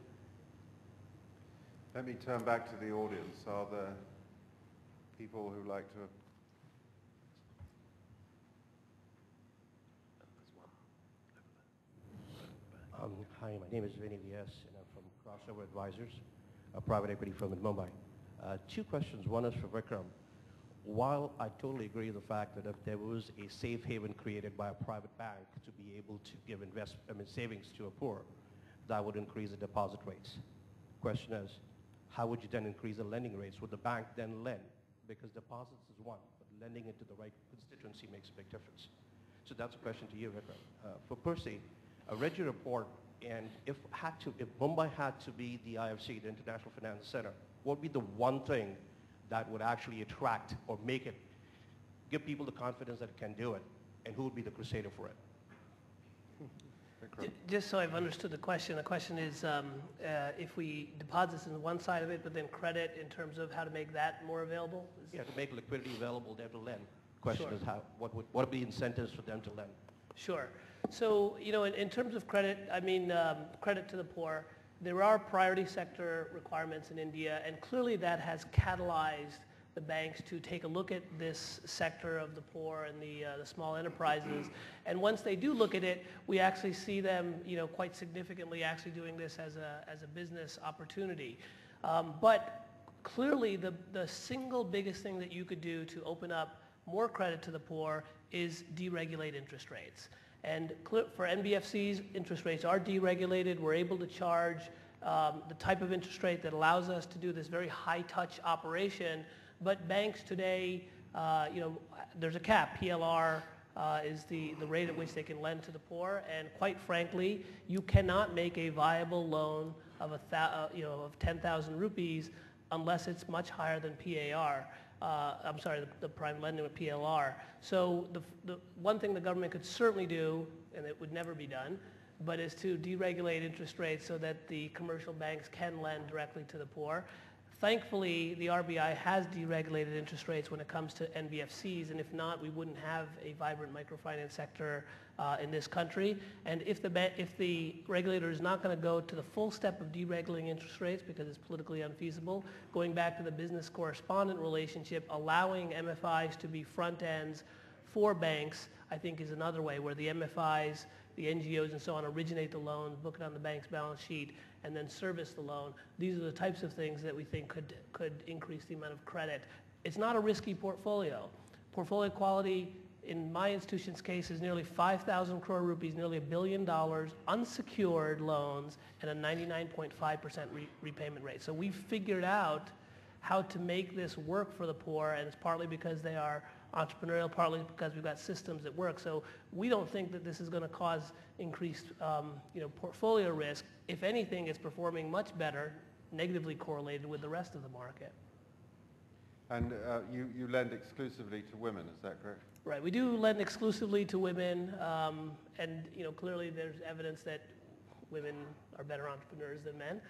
Let me turn back to the audience. Are there people who like to? Hi, my name is Vinny Vyas, and I'm from Crossover Advisors, a private equity firm in Mumbai. Two questions. One is for Vikram. While I totally agree with the fact that if there was a safe haven created by a private bank to be able to give savings to a poor, that would increase the deposit rates. Question is, how would you then increase the lending rates? Would the bank then lend? Because deposits is one, but lending it to the right constituency makes a big difference. So that's a question to you, Vikram. For Percy, I read your report, and if Mumbai had to be the IFC, the International Finance Center, what would be the one thing that would actually attract or make it, give people the confidence that it can do it, and who would be the crusader for it? Just so I've understood the question is if we deposits in one side of it, but then credit in terms of how to make that more available? Yeah, to make liquidity available there to lend. Question Sure. is what would be the incentives for them to lend? Sure. So, in terms of credit, credit to the poor, there are priority sector requirements in India, and clearly that has catalyzed the banks to take a look at this sector of the poor and the small enterprises. And once they do look at it, we actually see them, quite significantly actually doing this as a business opportunity. But clearly the single biggest thing that you could do to open up more credit to the poor is deregulate interest rates. And for NBFCs, interest rates are deregulated. We're able to charge the type of interest rate that allows us to do this very high-touch operation But banks today, there's a cap. PLR is the rate at which they can lend to the poor, and quite frankly, you cannot make a viable loan of of 10,000 rupees unless it's much higher than PAR. I'm sorry, the prime lending with PLR. So the one thing the government could certainly do, and it would never be done, but is to deregulate interest rates so that the commercial banks can lend directly to the poor. Thankfully, the RBI has deregulated interest rates when it comes to NBFCs, and if not, we wouldn't have a vibrant microfinance sector in this country. And if the regulator is not going to go to the full step of deregulating interest rates because it's politically unfeasible, going back to the business correspondent relationship, allowing MFIs to be front ends for banks, I think is another way where the MFIs, the NGOs and so on originate the loan, book it on the bank's balance sheet, and then service the loan. These are the types of things that we think could increase the amount of credit. It's not a risky portfolio. Portfolio quality in my institution's case is nearly 5,000 crore rupees, nearly $1 billion, unsecured loans, and a 99.5% repayment rate. So we figured out how to make this work for the poor, and it's partly because they are entrepreneurial, partly because we've got systems that work. So we don't think that this is going to cause increased portfolio risk. If anything, it's performing much better, negatively correlated with the rest of the market. And you lend exclusively to women, is that correct? Right, we do lend exclusively to women, and clearly there's evidence that women are better entrepreneurs than men.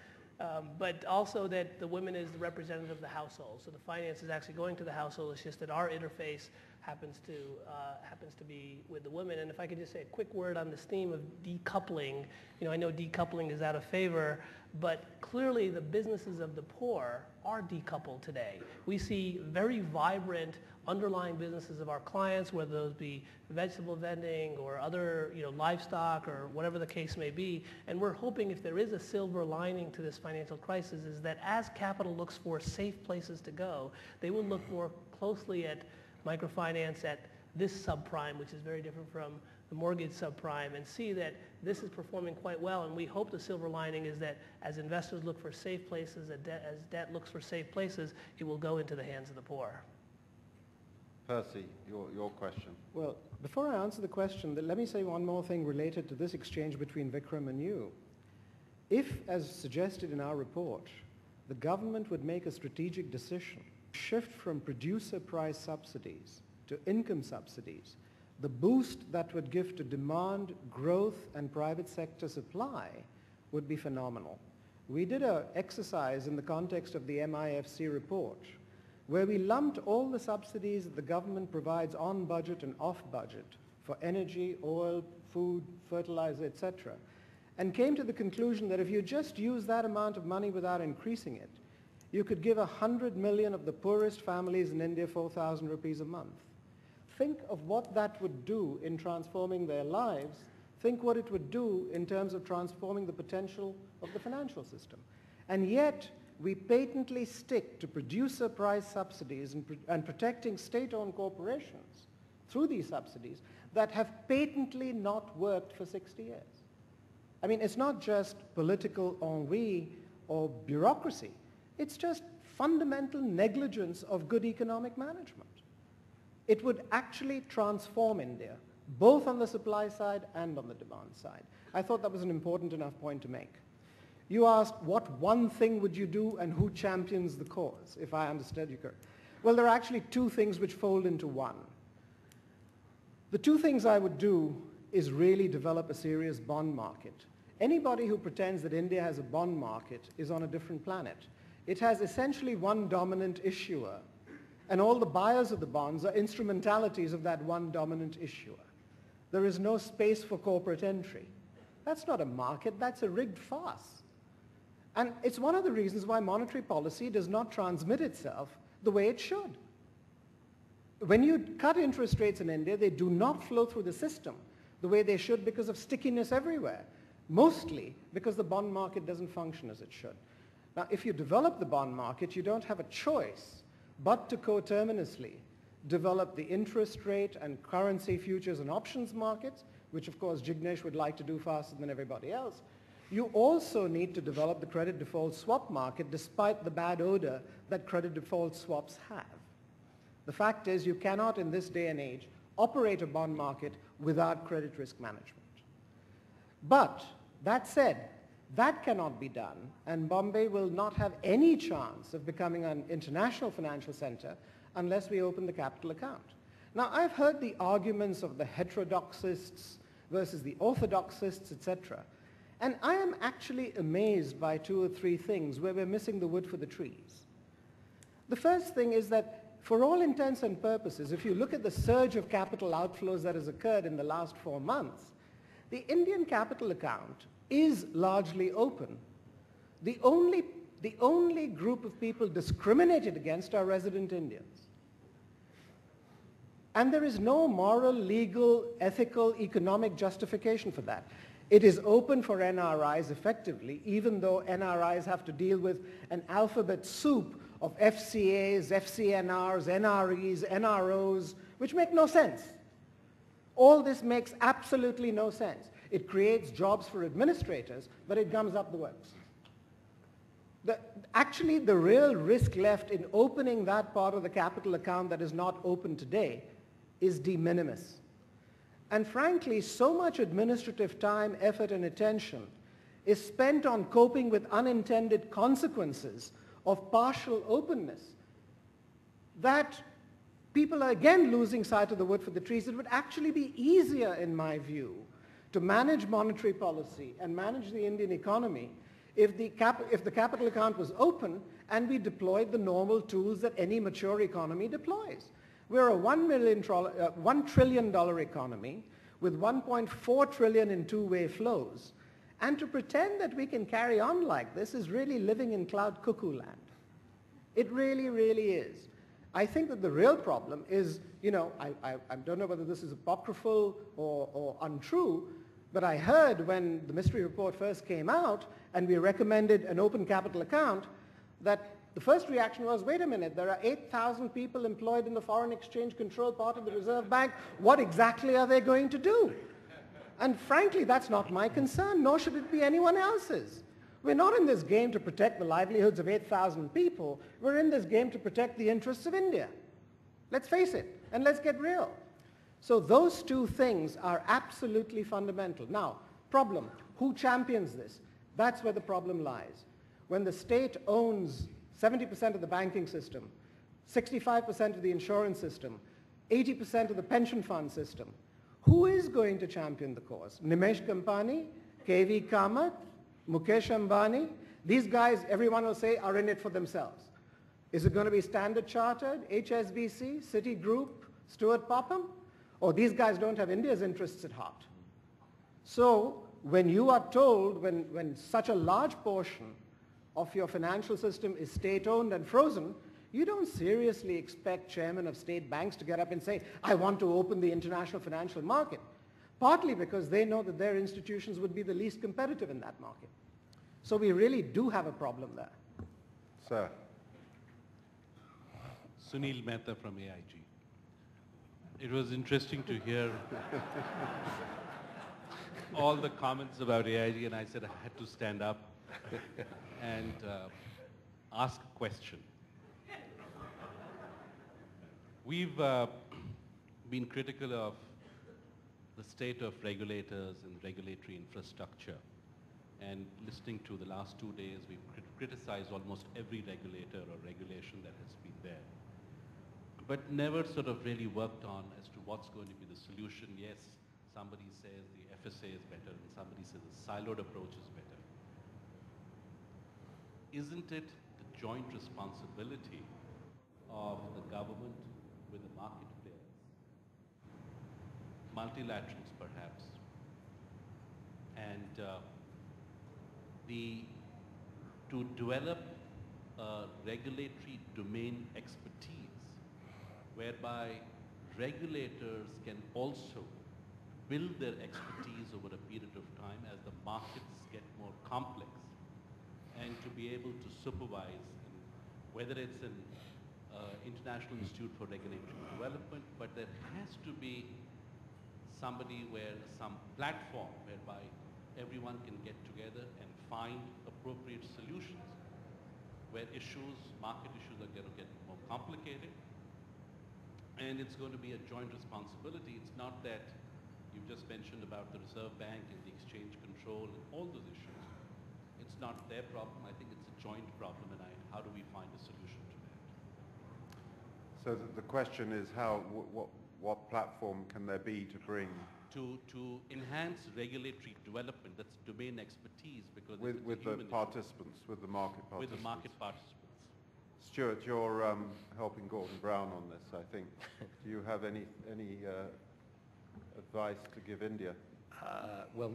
But also that the woman is the representative of the household. So the finance is actually going to the household. It's just that our interface happens to be with the women. And if I could just say a quick word on this theme of decoupling. I know decoupling is out of favor, but clearly the businesses of the poor are decoupled today. We see very vibrant underlying businesses of our clients, whether those be vegetable vending or other livestock or whatever the case may be. And we're hoping if there is a silver lining to this financial crisis is that as capital looks for safe places to go, they will look more closely at microfinance at this subprime, which is very different from the mortgage subprime, and see that this is performing quite well. And we hope the silver lining is that as investors look for safe places, as debt looks for safe places, it will go into the hands of the poor. Percy, your question. Well, before I answer the question, let me say one more thing related to this exchange between Vikram and you. If, as suggested in our report, the government would make a strategic decision, shift from producer price subsidies to income subsidies, the boost that would give to demand, growth, and private sector supply would be phenomenal. We did an exercise in the context of the MIFC report where we lumped all the subsidies that the government provides on budget and off budget for energy, oil, food, fertilizer, etc., and came to the conclusion that if you just use that amount of money without increasing it, you could give 100 million of the poorest families in India 4,000 rupees a month. Think of what that would do in transforming their lives. Think what it would do in terms of transforming the potential of the financial system. And yet, we patently stick to producer price subsidies and protecting state-owned corporations through these subsidies that have patently not worked for 60 years. I mean, it's not just political ennui or bureaucracy. It's just fundamental negligence of good economic management. It would actually transform India, both on the supply side and on the demand side. I thought that was an important enough point to make. You asked, what one thing would you do and who champions the cause, if I understood you correctly. Well, there are actually two things which fold into one. The two things I would do is really develop a serious bond market. Anybody who pretends that India has a bond market is on a different planet. It has essentially one dominant issuer, and all the buyers of the bonds are instrumentalities of that one dominant issuer. There is no space for corporate entry. That's not a market, that's a rigged farce. And it's one of the reasons why monetary policy does not transmit itself the way it should. When you cut interest rates in India, they do not flow through the system the way they should because of stickiness everywhere, mostly because the bond market doesn't function as it should. Now, if you develop the bond market, you don't have a choice but to coterminously develop the interest rate and currency futures and options markets, which of course Jignesh would like to do faster than everybody else. You also need to develop the credit default swap market despite the bad odor that credit default swaps have. The fact is you cannot in this day and age operate a bond market without credit risk management. But that said, that cannot be done, and Bombay will not have any chance of becoming an international financial center unless we open the capital account. Now, I've heard the arguments of the heterodoxists versus the orthodoxists, etc. And I am actually amazed by two or three things where we're missing the wood for the trees. The first thing is that for all intents and purposes, if you look at the surge of capital outflows that has occurred in the last 4 months, the Indian capital account is largely open. The only group of people discriminated against are resident Indians. And there is no moral, legal, ethical, economic justification for that. It is open for NRIs effectively, even though NRIs have to deal with an alphabet soup of FCAs, FCNRs, NREs, NROs, which make no sense. All this makes absolutely no sense. It creates jobs for administrators, but it gums up the works. Actually, the real risk left in opening that part of the capital account that is not open today is de minimis. And frankly, so much administrative time, effort, and attention is spent on coping with unintended consequences of partial openness that people are again losing sight of the wood for the trees. It would actually be easier, in my view, to manage monetary policy and manage the Indian economy if the capital account was open and we deployed the normal tools that any mature economy deploys. We're a $1 trillion economy with 1.4 trillion in two-way flows. And to pretend that we can carry on like this is really living in cloud cuckoo land. It really, really is. I think that the real problem is, I don't know whether this is apocryphal or untrue, but I heard when the Mistry report first came out and we recommended an open capital account that the first reaction was, wait a minute, there are 8,000 people employed in the foreign exchange control part of the Reserve Bank. What exactly are they going to do? And frankly, that's not my concern, nor should it be anyone else's. We're not in this game to protect the livelihoods of 8,000 people. We're in this game to protect the interests of India. Let's face it, and let's get real. So those two things are absolutely fundamental. Now, problem, who champions this? That's where the problem lies. When the state owns 70% of the banking system, 65% of the insurance system, 80% of the pension fund system, who is going to champion the cause? Nimesh Kampani, K.V. Kamath, Mukesh Ambani? These guys, everyone will say, are in it for themselves. Is it going to be Standard Chartered, HSBC, Citigroup, Stuart, Popham? Or these guys don't have India's interests at heart? So when you are told, when such a large portion of your financial system is state-owned and frozen, you don't seriously expect chairmen of state banks to get up and say, I want to open the international financial market, partly because they know that their institutions would be the least competitive in that market. So we really do have a problem there. Sir. Sunil Mehta from AIG. It was interesting to hear all the comments about AIG, and I said I had to stand up and ask a question. We've been critical of the state of regulators and regulatory infrastructure. And listening to the last 2 days, we've criticized almost every regulator or regulation that has been there. But never sort of really worked on as to what's going to be the solution. Yes, somebody says the FSA is better, and somebody says the siloed approach is better. Isn't it the joint responsibility of the government with the market players, multilaterals perhaps, and to develop a regulatory domain expertise whereby regulators can also build their expertise over a period of time as the markets get more complex, and to be able to supervise, whether it's an International Institute for Regulatory Development, but there has to be somebody some platform whereby everyone can get together and find appropriate solutions where market issues are going to get more complicated, and it's going to be a joint responsibility. It's not that you've just mentioned about the Reserve Bank and the exchange control and all those issues. It's not their problem. I think it's a joint problem, and how do we find a solution to that? So the question is what platform can there be to bring to enhance regulatory development, that's domain expertise, because with the participants, with the market participants. With the market participants. Stuart, you're helping Gordon Brown on this, I think. Do you have any advice to give India? Well,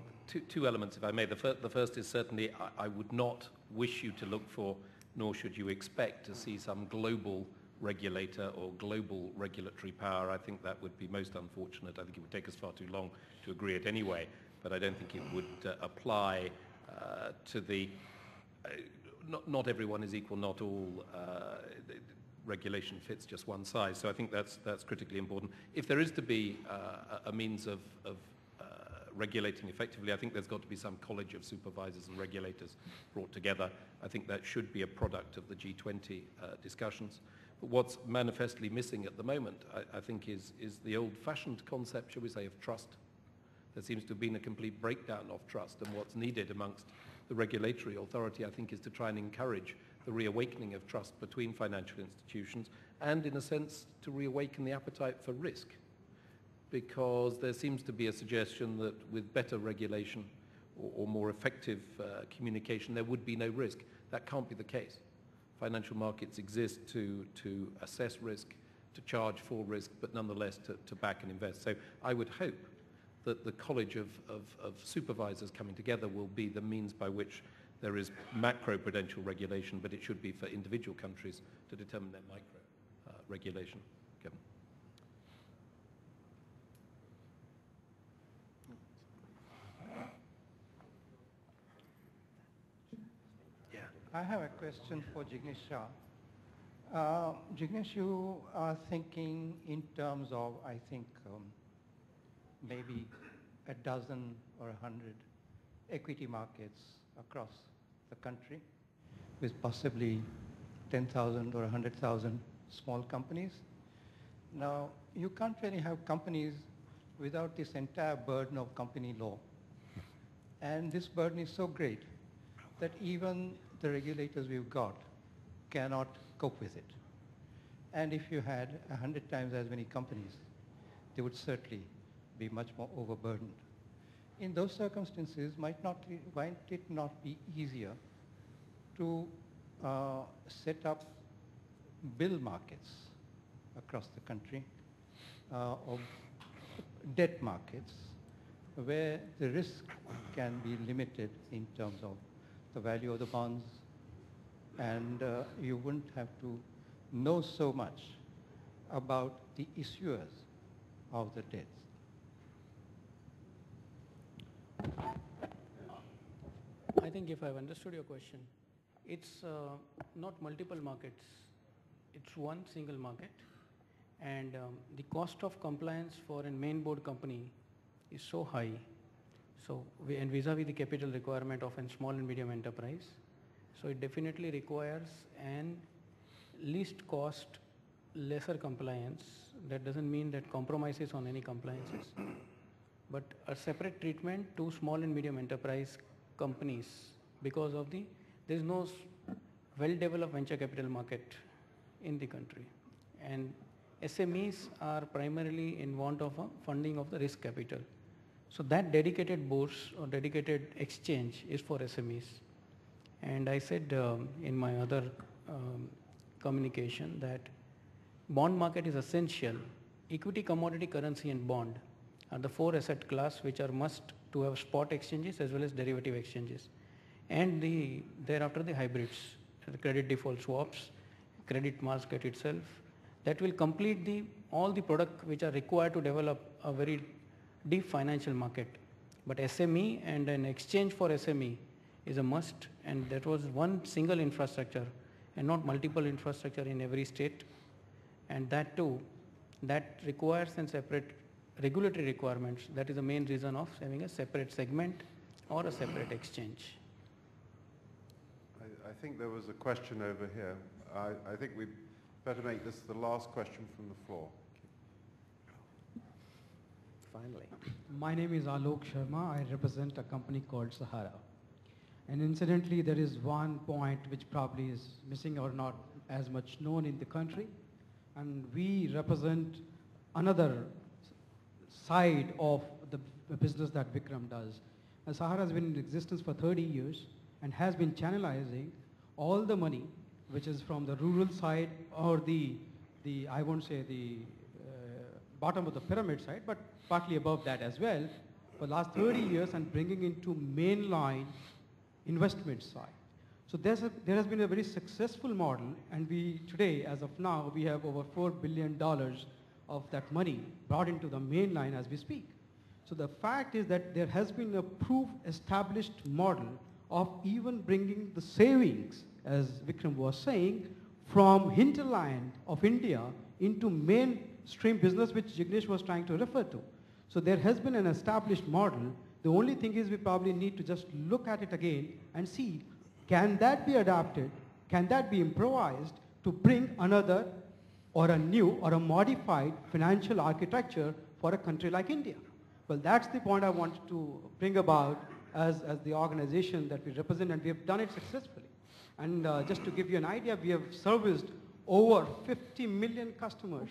two elements, if I may. The first is certainly I would not wish you to look for, nor should you expect to see some global regulator or global regulatory power. I think that would be most unfortunate. I think it would take us far too long to agree it anyway, but I don't think it would apply to the... Not everyone is equal, not all regulation fits just one size, so I think that's critically important. If there is to be a means of regulating effectively, I think there's got to be some college of supervisors and regulators brought together. I think that should be a product of the G20 discussions. But what's manifestly missing at the moment, I think, is the old-fashioned concept, shall we say, of trust. There seems to have been a complete breakdown of trust, and what's needed amongst the regulatory authority, I think, is to try and encourage the reawakening of trust between financial institutions and, in a sense, to reawaken the appetite for risk. Because there seems to be a suggestion that with better regulation or more effective communication, there would be no risk. That can't be the case. Financial markets exist to assess risk, to charge for risk, but nonetheless to back and invest. So I would hope that the college of supervisors coming together will be the means by which there is macro-prudential regulation, but it should be for individual countries to determine their micro-regulation. Kevin. I have a question for Jignesh Shah. Jignesh, you are thinking in terms of, I think, maybe a dozen or 100 equity markets across the country with possibly 10,000 or 100,000 small companies. Now, you can't really have companies without this entire burden of company law. And this burden is so great that even the regulators we've got cannot cope with it. And if you had 100 times as many companies, they would certainly be much more overburdened. In those circumstances, might it not be easier to set up bill markets across the country, of debt markets, where the risk can be limited in terms of the value of the bonds, and you wouldn't have to know so much about the issuers of the debts. I think if I've understood your question, it's not multiple markets, it's one single market, and the cost of compliance for a main board company is so high. So, and vis-a-vis the capital requirement of a small and medium enterprise, so it definitely requires an least cost, lesser compliance. That doesn't mean that compromises on any compliances, but a separate treatment to small and medium enterprise companies because of there is no well-developed venture capital market in the country, and SMEs are primarily in want of a funding of the risk capital. So that dedicated bourse or dedicated exchange is for SMEs. And I said in my other communication that bond market is essential. Equity, commodity, currency and bond are the four asset class which are must to have spot exchanges as well as derivative exchanges. And thereafter the hybrids, the credit default swaps, credit market itself, that will complete all the product which are required to develop a very deep financial market. But SME and an exchange for SME is a must, and that was one single infrastructure and not multiple infrastructure in every state. And that too, that requires a separate regulatory requirements. That is the main reason of having a separate segment or a separate exchange? I think there was a question over here. I think we better make this the last question from the floor. Finally. My name is Alok Sharma. I represent a company called Sahara. And incidentally, there is one point which probably is missing or not as much known in the country. And we represent another side of the business that Vikram does. And Sahara has been in existence for 30 years and has been channelizing all the money which is from the rural side or the I won't say the bottom of the pyramid side, but partly above that as well, for the last 30 years and bringing into mainline investment side. So there has been a very successful model, and we today, as of now, we have over $4 billion of that money brought into the mainline as we speak. So the fact is that there has been a proof established model of even bringing the savings, as Vikram was saying, from hinterland of India into mainstream business, which Jignesh was trying to refer to. So there has been an established model. The only thing is we probably need to just look at it again and see, can that be adapted? Can that be improvised to bring another or a new or a modified financial architecture for a country like India? Well, that's the point I want to bring about as the organization that we represent, and we have done it successfully. And just to give you an idea, we have serviced over 50 million customers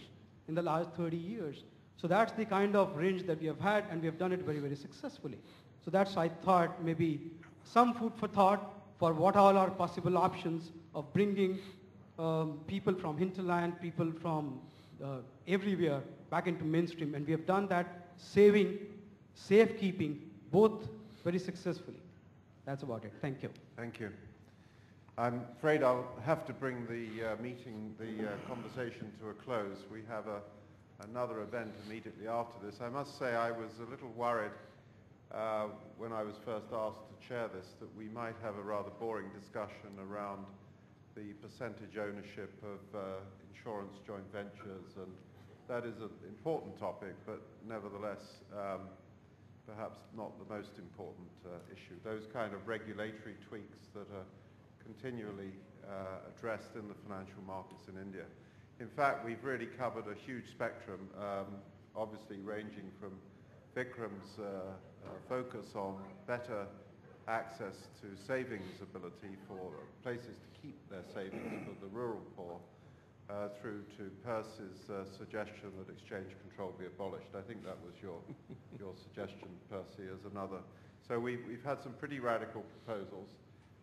in the last 30 years. So that's the kind of range that we have had, and we have done it very, very successfully. So that's, I thought, maybe some food for thought for what all are possible options of bringing people from hinterland, people from everywhere back into mainstream. And we have done that saving, safekeeping, both very successfully. That's about it. Thank you. Thank you. I'm afraid I'll have to bring the conversation to a close. We have another event immediately after this. I must say I was a little worried when I was first asked to chair this that we might have a rather boring discussion around the percentage ownership of insurance joint ventures, and that is an important topic, but nevertheless perhaps not the most important issue. Those kind of regulatory tweaks that are continually addressed in the financial markets in India. In fact, we've really covered a huge spectrum, obviously ranging from Vikram's focus on better access to savings ability for places to keep their savings for the rural poor, through to Percy's suggestion that exchange control be abolished. I think that was your suggestion, Percy, as another. So we've had some pretty radical proposals,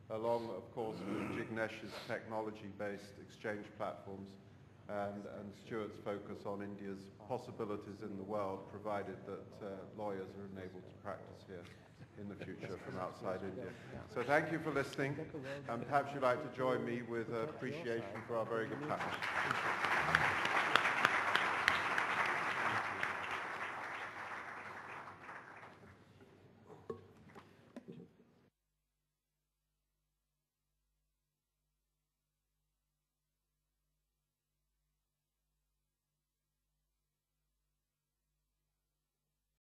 along, of course, with Jignesh's technology-based exchange platforms and Stuart's focus on India's possibilities in the world, provided that lawyers are enabled to practice here in the future from outside India. So thank you for listening, and perhaps you'd like to join me with appreciation for our very good panel.